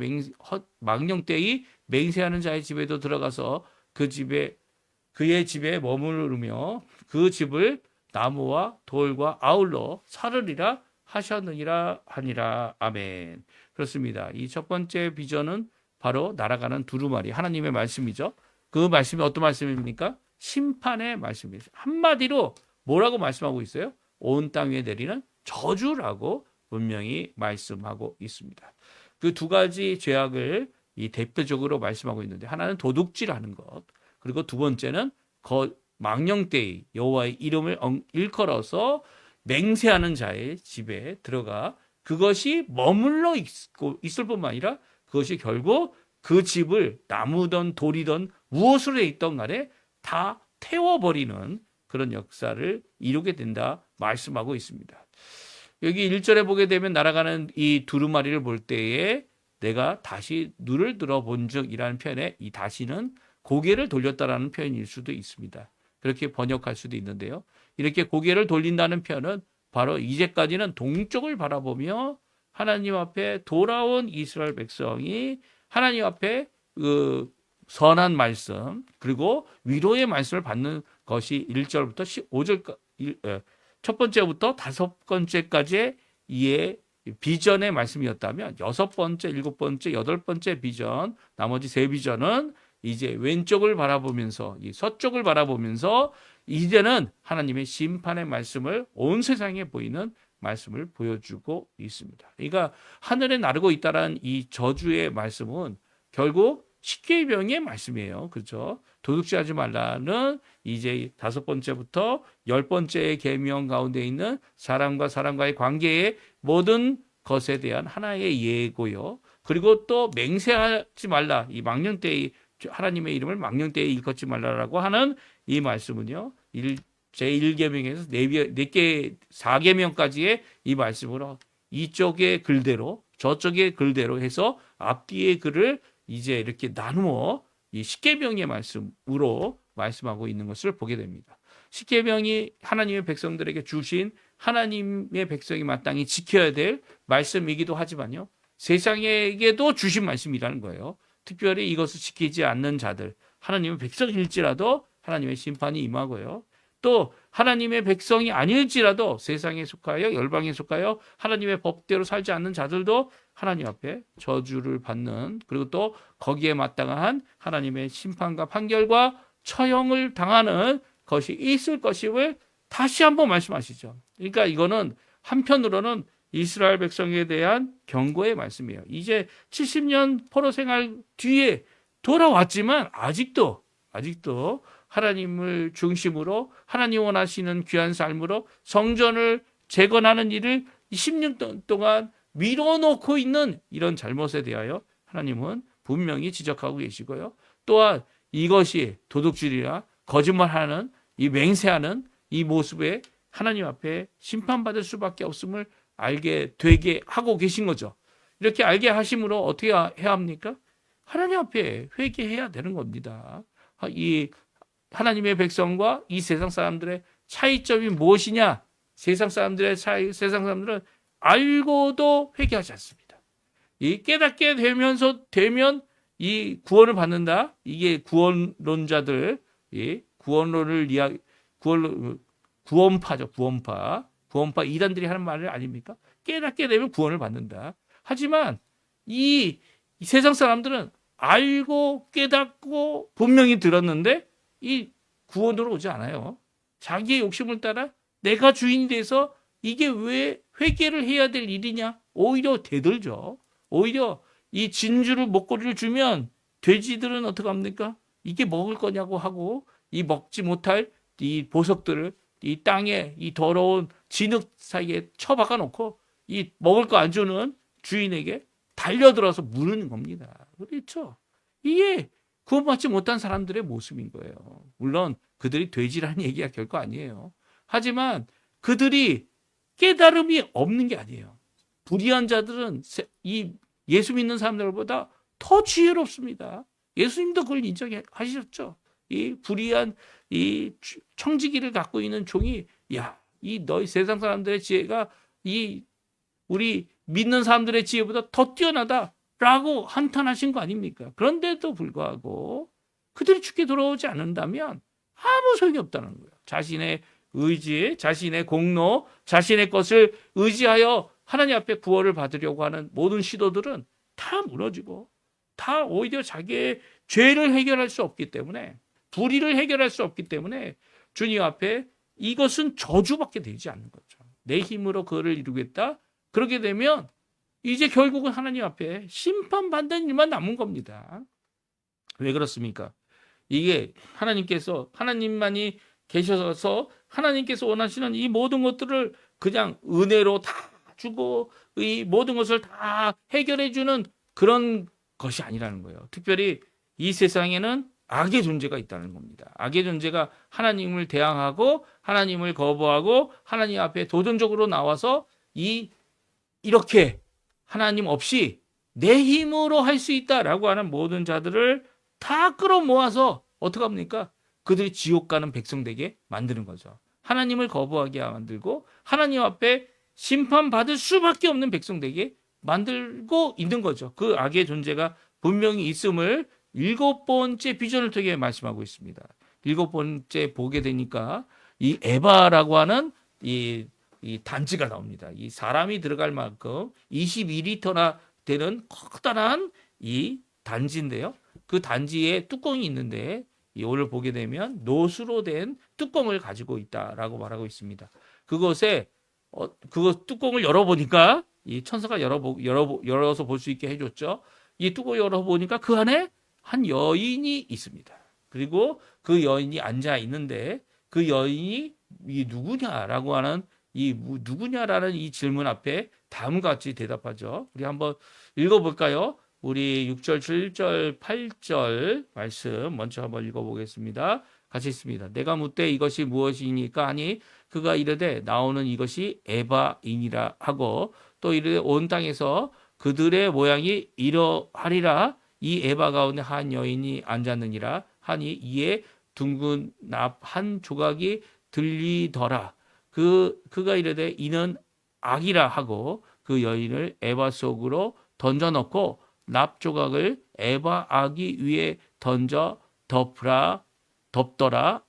망령되이 맹세하는 자의 집에도 들어가서 그의 집에 머무르며 그 집을 나무와 돌과 아울러 사르리라 하셨느니라 하니라. 아멘. 그렇습니다. 이 첫 번째 비전은 바로 날아가는 두루마리, 하나님의 말씀이죠. 그 말씀이 어떤 말씀입니까? 심판의 말씀입니다. 한마디로 뭐라고 말씀하고 있어요? 온 땅 위에 내리는 저주라고 분명히 말씀하고 있습니다. 그 두 가지 죄악을 대표적으로 말씀하고 있는데, 하나는 도둑질하는 것, 그리고 두 번째는 망령되이 여호와의 이름을 일컬어서 맹세하는 자의 집에 들어가 그것이 머물러 있을 뿐만 아니라 그것이 결국 그 집을 나무든 돌이든 무엇으로 돼 있던 간에 다 태워버리는 그런 역사를 이루게 된다 말씀하고 있습니다. 여기 1절에 보게 되면 날아가는 이 두루마리를 볼 때에 내가 다시 눈을 들어본 적이라는 표현에 이 다시는 고개를 돌렸다라는 표현일 수도 있습니다. 그렇게 번역할 수도 있는데요. 이렇게 고개를 돌린다는 표현은 바로 이제까지는 동쪽을 바라보며 하나님 앞에 돌아온 이스라엘 백성이 하나님 앞에 그 선한 말씀 그리고 위로의 말씀을 받는 것이 1절부터 5절 첫 번째부터 다섯 번째까지의 이의 비전의 말씀이었다면 여섯 번째, 일곱 번째, 여덟 번째 비전, 나머지 세 비전은 이제 왼쪽을 바라보면서 이 서쪽을 바라보면서 이제는 하나님의 심판의 말씀을 온 세상에 보이는 말씀을 보여주고 있습니다. 그러니까 하늘에 나르고 있다라는 이 저주의 말씀은 결국 십계명의 말씀이에요. 그렇죠? 도둑질하지 말라는 이제 다섯 번째부터 열 번째의 계명 가운데 있는 사람과 사람과의 관계의 모든 것에 대한 하나의 예고요. 그리고 또 맹세하지 말라. 이 망령되이 하나님의 이름을 망령되이 일컫지 말라라고 하는 이 말씀은요. 제1계명에서 4개 4계명까지의 이 말씀으로 이쪽의 글대로 저쪽의 글대로 해서 앞뒤의 글을 이제 이렇게 나누어 이 십계명의 말씀으로 말씀하고 있는 것을 보게 됩니다. 십계명이 하나님의 백성들에게 주신 하나님의 백성이 마땅히 지켜야 될 말씀이기도 하지만요. 세상에게도 주신 말씀이라는 거예요. 특별히 이것을 지키지 않는 자들, 하나님의 백성일지라도 하나님의 심판이 임하고요. 또 하나님의 백성이 아닐지라도 세상에 속하여 열방에 속하여 하나님의 법대로 살지 않는 자들도 하나님 앞에 저주를 받는 그리고 또 거기에 마땅한 하나님의 심판과 판결과 처형을 당하는 것이 있을 것임을 다시 한번 말씀하시죠. 그러니까 이거는 한편으로는 이스라엘 백성에 대한 경고의 말씀이에요. 이제 70년 포로 생활 뒤에 돌아왔지만 아직도 하나님을 중심으로 하나님 원하시는 귀한 삶으로 성전을 재건하는 일을 10년 동안 미뤄놓고 있는 이런 잘못에 대하여 하나님은 분명히 지적하고 계시고요. 또한 이것이 도둑질이나 거짓말하는 이 맹세하는 이 모습에 하나님 앞에 심판받을 수밖에 없음을 알게 되게 하고 계신 거죠. 이렇게 알게 하심으로 어떻게 해야 합니까? 하나님 앞에 회개해야 되는 겁니다. 이 하나님의 백성과 이 세상 사람들의 차이점이 무엇이냐? 세상 사람들은 알고도 회개하지 않습니다. 이 깨닫게 되면 이 구원을 받는다. 이게 구원론자들, 구원파죠. 구원파 이단들이 하는 말 아닙니까? 깨닫게 되면 구원을 받는다. 하지만 이 세상 사람들은 알고 깨닫고 분명히 들었는데 이 구원으로 오지 않아요. 자기의 욕심을 따라 내가 주인이 돼서 이게 왜 회개를 해야 될 일이냐? 오히려 대들죠. 오히려 이 진주를 목걸이를 주면 돼지들은 어떻게 합니까? 이게 먹을 거냐고 하고 이 먹지 못할 이 보석들을 이 땅에 이 더러운 진흙 사이에 처박아 놓고 이 먹을 거 안 주는 주인에게 달려들어서 물는 겁니다. 그렇죠? 이게 구원받지 못한 사람들의 모습인 거예요. 물론 그들이 돼지라는 얘기가 결코 아니에요. 하지만 그들이 깨달음이 없는 게 아니에요. 불의한 자들은 이 예수 믿는 사람들보다 더 지혜롭습니다. 예수님도 그걸 인정하셨죠. 이 불의한 이 청지기를 갖고 있는 종이 이 너희 세상 사람들의 지혜가 이 우리 믿는 사람들의 지혜보다 더 뛰어나다라고 한탄하신 거 아닙니까? 그런데도 불구하고 그들이 죽게 돌아오지 않는다면 아무 소용이 없다는 거예요. 자신의 의지, 자신의 공로, 자신의 것을 의지하여 하나님 앞에 구원을 받으려고 하는 모든 시도들은 다 무너지고 다 오히려 자기의 죄를 해결할 수 없기 때문에 불의를 해결할 수 없기 때문에 주님 앞에 이것은 저주밖에 되지 않는 거죠. 내 힘으로 그거를 이루겠다. 그렇게 되면 이제 결국은 하나님 앞에 심판받는 일만 남은 겁니다. 왜 그렇습니까? 이게 하나님만이 계셔서 하나님께서 원하시는 이 모든 것들을 그냥 은혜로 다 주고 이 모든 것을 다 해결해 주는 그런 것이 아니라는 거예요. 특별히 이 세상에는 악의 존재가 있다는 겁니다. 악의 존재가 하나님을 대항하고 하나님을 거부하고 하나님 앞에 도전적으로 나와서 이렇게 하나님 없이 내 힘으로 할 수 있다라고 하는 모든 자들을 다 끌어모아서 어떻게 합니까? 그들이 지옥 가는 백성 되게 만드는 거죠. 하나님을 거부하게 만들고 하나님 앞에 심판받을 수밖에 없는 백성 되게 만들고 있는 거죠. 그 악의 존재가 분명히 있음을 7번째 비전을 통해 말씀하고 있습니다. 7번째 보게 되니까 이 에바라고 하는 이 단지가 나옵니다. 이 사람이 들어갈 만큼 22리터나 되는 커다란 이 단지인데요. 그 단지에 뚜껑이 있는데 오늘 보게 되면 노수로 된 뚜껑을 가지고 있다라고 말하고 있습니다. 그것에 그거 뚜껑을 열어보니까 이 천사가 열어서 볼 수 있게 해줬죠. 이 뚜껑을 열어보니까 그 안에 한 여인이 있습니다. 그리고 그 여인이 앉아 있는데 그 여인이 이 누구냐라고 하는 누구냐라는 이 질문 앞에 다음과 같이 대답하죠. 우리 한번 읽어볼까요? 우리 6절, 7절, 8절 말씀 먼저 한번 읽어보겠습니다. 같이 있습니다. 내가 묻되 이것이 무엇이니까 하니 그가 이르되 나오는 이것이 에바이니라 하고 또 이르되 온 땅에서 그들의 모양이 이러하리라 이 에바 가운데 한 여인이 앉았느니라 하니 이에 둥근 납 한 조각이 들리더라. 그가 이르되 이는 악이라 하고 그 여인을 에바 속으로 던져넣고 납 조각을 에바 아기 위에 던져 덮더라.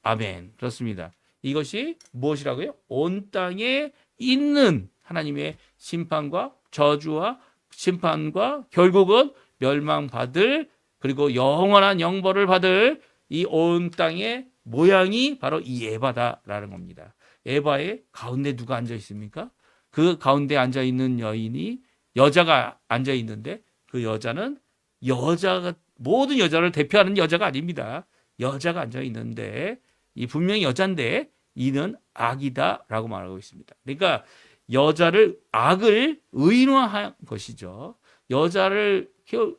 아멘. 그렇습니다. 이것이 무엇이라고요? 온 땅에 있는 하나님의 심판과 저주와 심판과 결국은 멸망받을 그리고 영원한 영벌을 받을 이 온 땅의 모양이 바로 이 에바다라는 겁니다. 에바의 가운데 누가 앉아 있습니까? 그 가운데 앉아 있는 여자가 앉아 있는데 그 여자는 모든 여자를 대표하는 여자가 아닙니다. 여자가 앉아 있는데 이 분명히 여자인데 이는 악이다라고 말하고 있습니다. 그러니까 악을 의인화한 것이죠.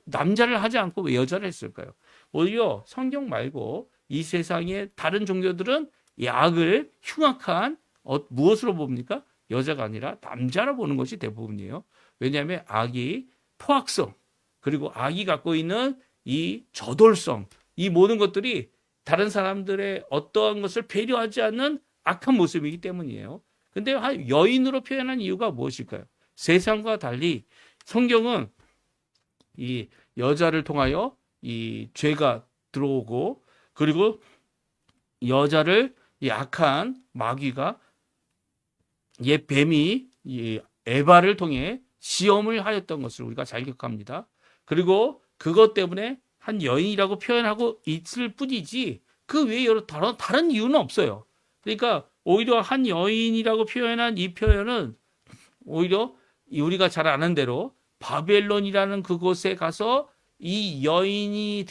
남자를 하지 않고 왜 여자를 했을까요? 오히려 성경 말고 이 세상의 다른 종교들은 이 악을 흉악한 무엇으로 봅니까? 여자가 아니라 남자로 보는 것이 대부분이에요. 왜냐하면 악이 포악성 그리고 악이 갖고 있는 이 저돌성 이 모든 것들이 다른 사람들의 어떠한 것을 배려하지 않는 악한 모습이기 때문이에요. 근데 여인으로 표현한 이유가 무엇일까요? 세상과 달리 성경은 이 여자를 통하여 이 죄가 들어오고 그리고 여자를 이 악한 마귀가 옛 뱀이 이 에바를 통해 시험을 하였던 것을 우리가 잘 기억합니다. 그리고 그것 때문에 한 여인이라고 표현하고 있을 뿐이지 그 외에 여러 다른 이유는 없어요. 그러니까 오히려 한 여인이라고 표현한 이 표현은 오히려 우리가 잘 아는 대로 바벨론이라는 그곳에 가서 이 여인이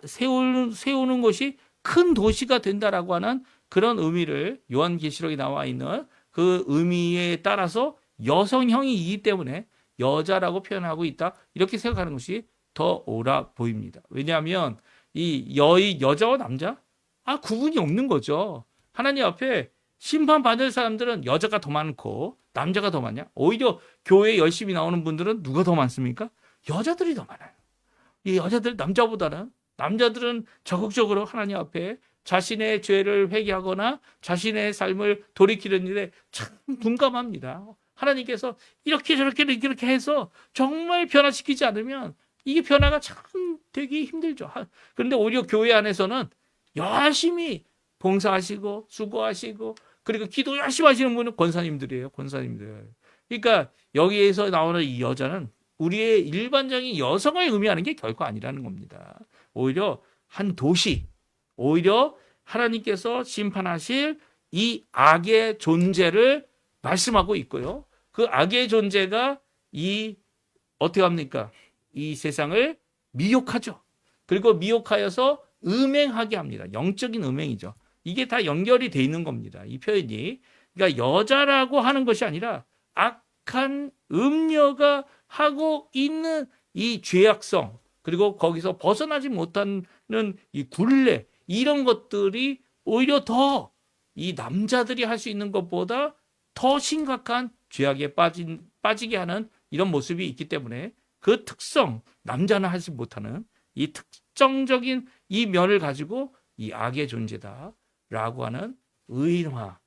세우는 것이 큰 도시가 된다라고 하는 그런 의미를 요한계시록에 나와 있는 그 의미에 따라서 여성형이기 때문에 여자라고 표현하고 있다. 이렇게 생각하는 것이 더 옳아 보입니다. 왜냐하면 이 여자와 남자? 구분이 없는 거죠. 하나님 앞에 심판받을 사람들은 여자가 더 많고 남자가 더 많냐? 오히려 교회에 열심히 나오는 분들은 누가 더 많습니까? 여자들이 더 많아요. 이 여자들 남자들은 적극적으로 하나님 앞에 자신의 죄를 회개하거나 자신의 삶을 돌이키는 일에 참 둔감합니다. 하나님께서 이렇게 저렇게 이렇게 해서 정말 변화시키지 않으면 이게 변화가 참 되기 힘들죠. 그런데 오히려 교회 안에서는 열심히 봉사하시고 수고하시고 그리고 기도 열심히 하시는 분은 권사님들이에요. 그러니까 여기에서 나오는 이 여자는 우리의 일반적인 여성을 의미하는 게 결코 아니라는 겁니다. 오히려 한 도시, 오히려 하나님께서 심판하실 이 악의 존재를 말씀하고 있고요. 그 악의 존재가 어떻게 합니까? 이 세상을 미혹하죠. 그리고 미혹하여서 음행하게 합니다. 영적인 음행이죠. 이게 다 연결이 돼 있는 겁니다. 이 표현이. 그러니까 여자라고 하는 것이 아니라 악한 음녀가 하고 있는 이 죄악성, 그리고 거기서 벗어나지 못하는 이 굴레, 이런 것들이 오히려 더 이 남자들이 할 수 있는 것보다 더 심각한 죄악에 빠지게 하는 이런 모습이 있기 때문에 그 특성, 남자는 하지 못하는 이 특정적인 이 면을 가지고 이 악의 존재다라고 하는 의인화,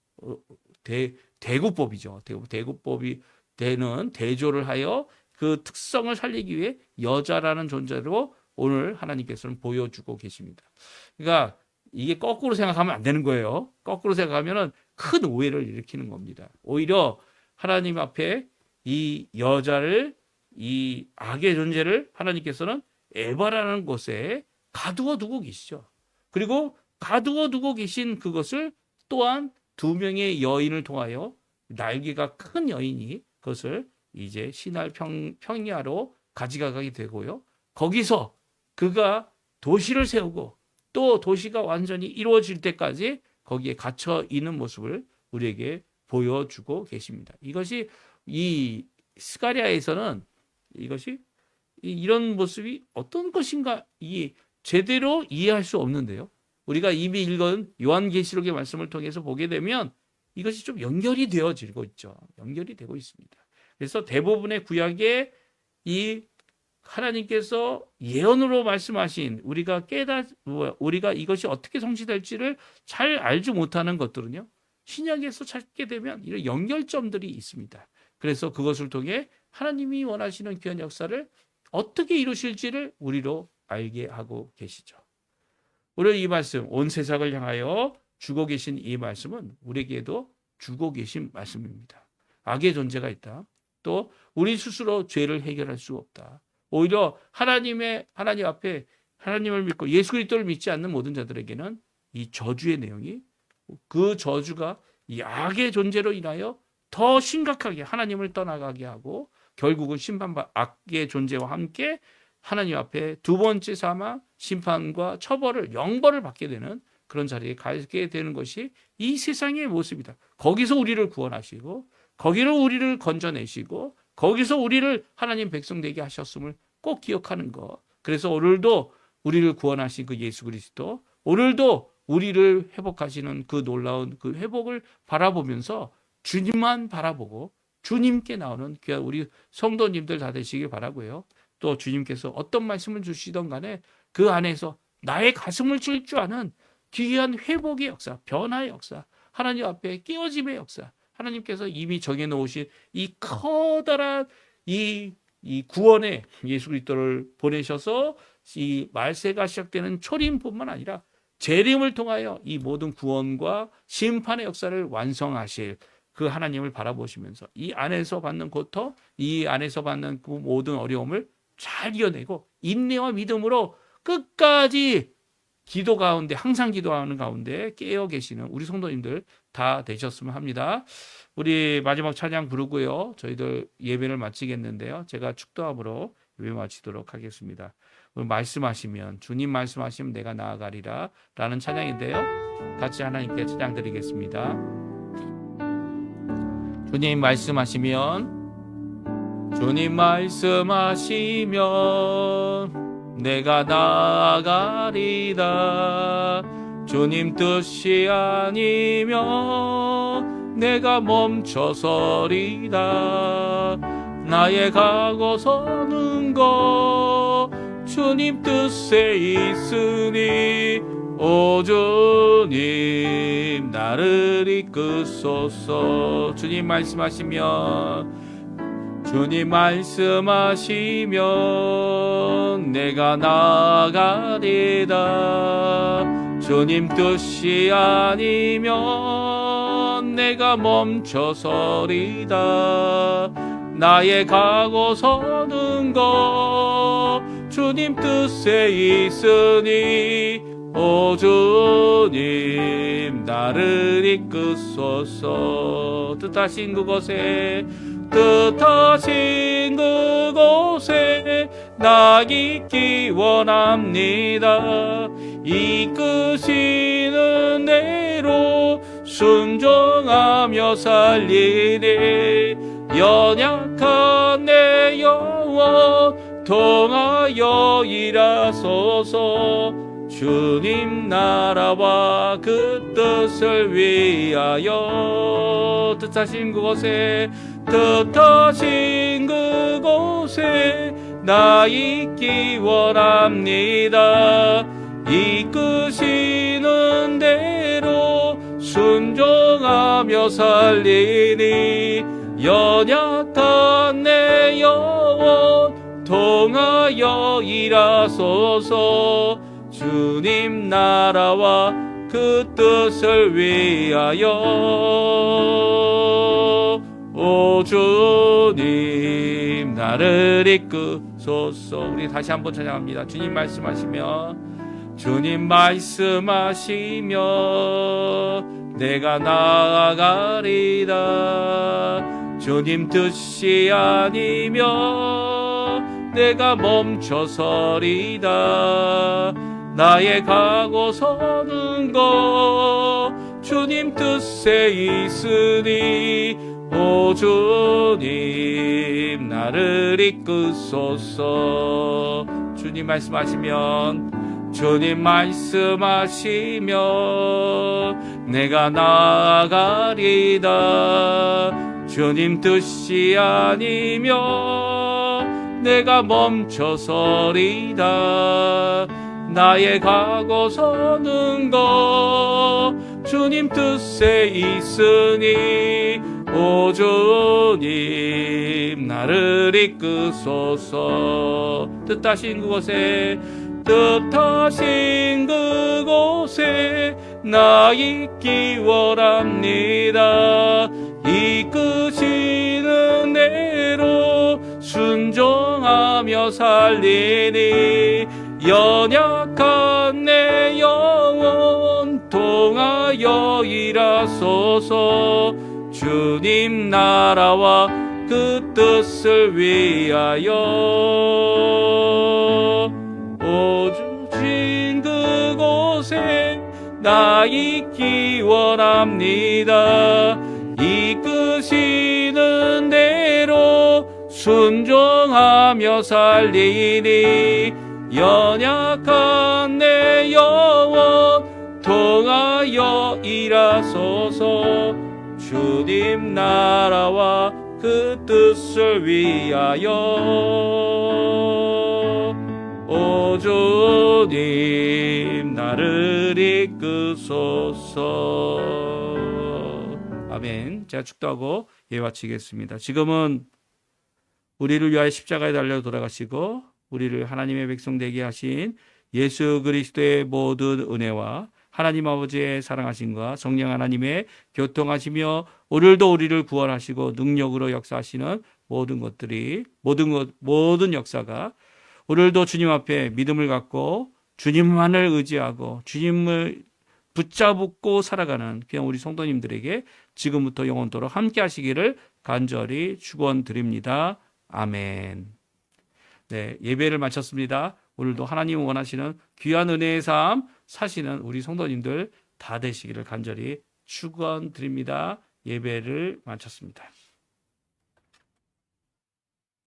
대구법이죠. 대구법이 되는 대조를 하여 그 특성을 살리기 위해 여자라는 존재로 오늘 하나님께서는 보여주고 계십니다. 그러니까 이게 거꾸로 생각하면 안 되는 거예요. 거꾸로 생각하면 큰 오해를 일으키는 겁니다. 오히려 하나님 앞에 이 여자를, 이 악의 존재를 하나님께서는 에바라는 곳에 가두어 두고 계시죠. 그리고 가두어 두고 계신 그것을 또한 두 명의 여인을 통하여, 날개가 큰 여인이 그것을 이제 신할 평야로 가져가게 되고요. 거기서 그가 도시를 세우고 또 도시가 완전히 이루어질 때까지 거기에 갇혀 있는 모습을 우리에게 보여주고 계십니다. 이것이 이 스가랴에서는 이것이 이런 모습이 어떤 것인가 제대로 이해할 수 없는데요. 우리가 이미 읽은 요한계시록의 말씀을 통해서 보게 되면 이것이 좀 연결이 되어지고 있죠. 연결이 되고 있습니다. 그래서 대부분의 구약에 이 하나님께서 예언으로 말씀하신 우리가 이것이 어떻게 성취될지를 잘 알지 못하는 것들은요, 신약에서 찾게 되면 이런 연결점들이 있습니다. 그래서 그것을 통해 하나님이 원하시는 귀한 역사를 어떻게 이루실지를 우리로 알게 하고 계시죠. 오늘 이 말씀, 온 세상을 향하여 주고 계신 이 말씀은 우리에게도 주고 계신 말씀입니다. 악의 존재가 있다. 또 우리 스스로 죄를 해결할 수 없다. 오히려 하나님 앞에 하나님을 믿고 예수 그리스도를 믿지 않는 모든 자들에게는 이 저주의 내용이, 그 저주가 이 악의 존재로 인하여 더 심각하게 하나님을 떠나가게 하고 결국은 악의 존재와 함께 하나님 앞에 두 번째 사망, 심판과 처벌을, 영벌을 받게 되는 그런 자리에 가게 되는 것이 이 세상의 모습이다. 거기서 우리를 구원하시고 거기로 우리를 건져내시고 거기서 우리를 하나님 백성 되게 하셨음을 꼭 기억하는 것. 그래서 오늘도 우리를 구원하신 그 예수 그리스도, 오늘도 우리를 회복하시는 그 놀라운 그 회복을 바라보면서 주님만 바라보고 주님께 나오는 귀한 우리 성도님들 다 되시길 바라고요. 또 주님께서 어떤 말씀을 주시던 간에 그 안에서 나의 가슴을 칠 줄 아는 귀한 회복의 역사, 변화의 역사, 하나님 앞에 깨어짐의 역사, 하나님께서 이미 정해놓으신 이 커다란 이 구원의 예수 그리스도를 보내셔서 이 말세가 시작되는 초림뿐만 아니라 재림을 통하여 이 모든 구원과 심판의 역사를 완성하실 그 하나님을 바라보시면서 이 안에서 받는 고통, 이 안에서 받는 그 모든 어려움을 잘 이겨내고 인내와 믿음으로 끝까지 기도 가운데, 항상 기도하는 가운데 깨어 계시는 우리 성도님들 다 되셨으면 합니다. 우리 마지막 찬양 부르고요. 저희들 예배를 마치겠는데요. 제가 축도함으로 예배 마치도록 하겠습니다. 오늘 말씀하시면, 주님 말씀하시면 내가 나아가리라 라는 찬양인데요. 같이 하나님께 찬양 드리겠습니다. 주님 말씀하시면, 주님 말씀하시면 내가 나아가리다. 주님 뜻이 아니면 내가 멈춰서리다. 나의 가고 서는 것 주님 뜻에 있으니 오 주님 나를 이끄소서. 주님 말씀하시면, 주님 말씀하시면 내가 나아가리다. 주님 뜻이 아니면 내가 멈춰서리다. 나의 가고 서는 것 주님 뜻에 있으니 오 주님 나를 이끄소서. 뜻하신 그곳에 나 있기 원합니다. 이끄시는 대로 순종하며 살리니 연약한 내 영혼 통하여 일하소서. 주님 나라와 그 뜻을 위하여 뜻하신 그곳에 나 있기 원합니다. 이끄시는 대로 순종하며 살리니 연약한 내 영혼 통하여 일하소서. 주님 나라와 그 뜻을 위하여. 오 주님 나를 이끄소서. 우리 다시 한번 찬양합니다. 주님 말씀하시며 내가 나아가리다. 주님 뜻이 아니면 내가 멈춰서리다. 나의 가고 서는 것 주님 뜻에 있으니 오 주님 나를 이끄소서. 주님 말씀하시면 내가 나아가리다. 주님 뜻이 아니면 내가 멈춰서리다. 나의 가고 서는 것 주님 뜻에 있으니 오 주님 나를 이끄소서. 뜻하신 그곳에 나 있기 원합니다. 이끄시는 대로 순종하며 살리니 연약한 내 영혼 통하여 일하소서. 주님 나라와 그 뜻을 위하여. 오 주신 그곳에 나 있기 원합니다. 이끄시는 대로 순종하며 살리니 연약한 내 영혼 통하여 일하소서. 주님 나라와 그 뜻을 위하여. 오 주님 나를 이끄소서. 아멘. 제가 축도하고 예배 마치겠습니다. 지금은 우리를 위하여 십자가에 달려 돌아가시고 우리를 하나님의 백성 되게 하신 예수 그리스도의 모든 은혜와 하나님 아버지의 사랑하심과 성령 하나님의 교통하시며 오늘도 우리를 구원하시고 능력으로 역사하시는 모든 역사가 오늘도 주님 앞에 믿음을 갖고 주님만을 의지하고 주님을 붙잡고 살아가는 그냥 우리 성도님들에게 지금부터 영원토록 함께 하시기를 간절히 축원드립니다. 아멘. 네, 예배를 마쳤습니다. 오늘도 하나님 원하시는 귀한 은혜의 삶 사시는 우리 성도님들 다 되시기를 간절히 축원드립니다. 예배를 마쳤습니다.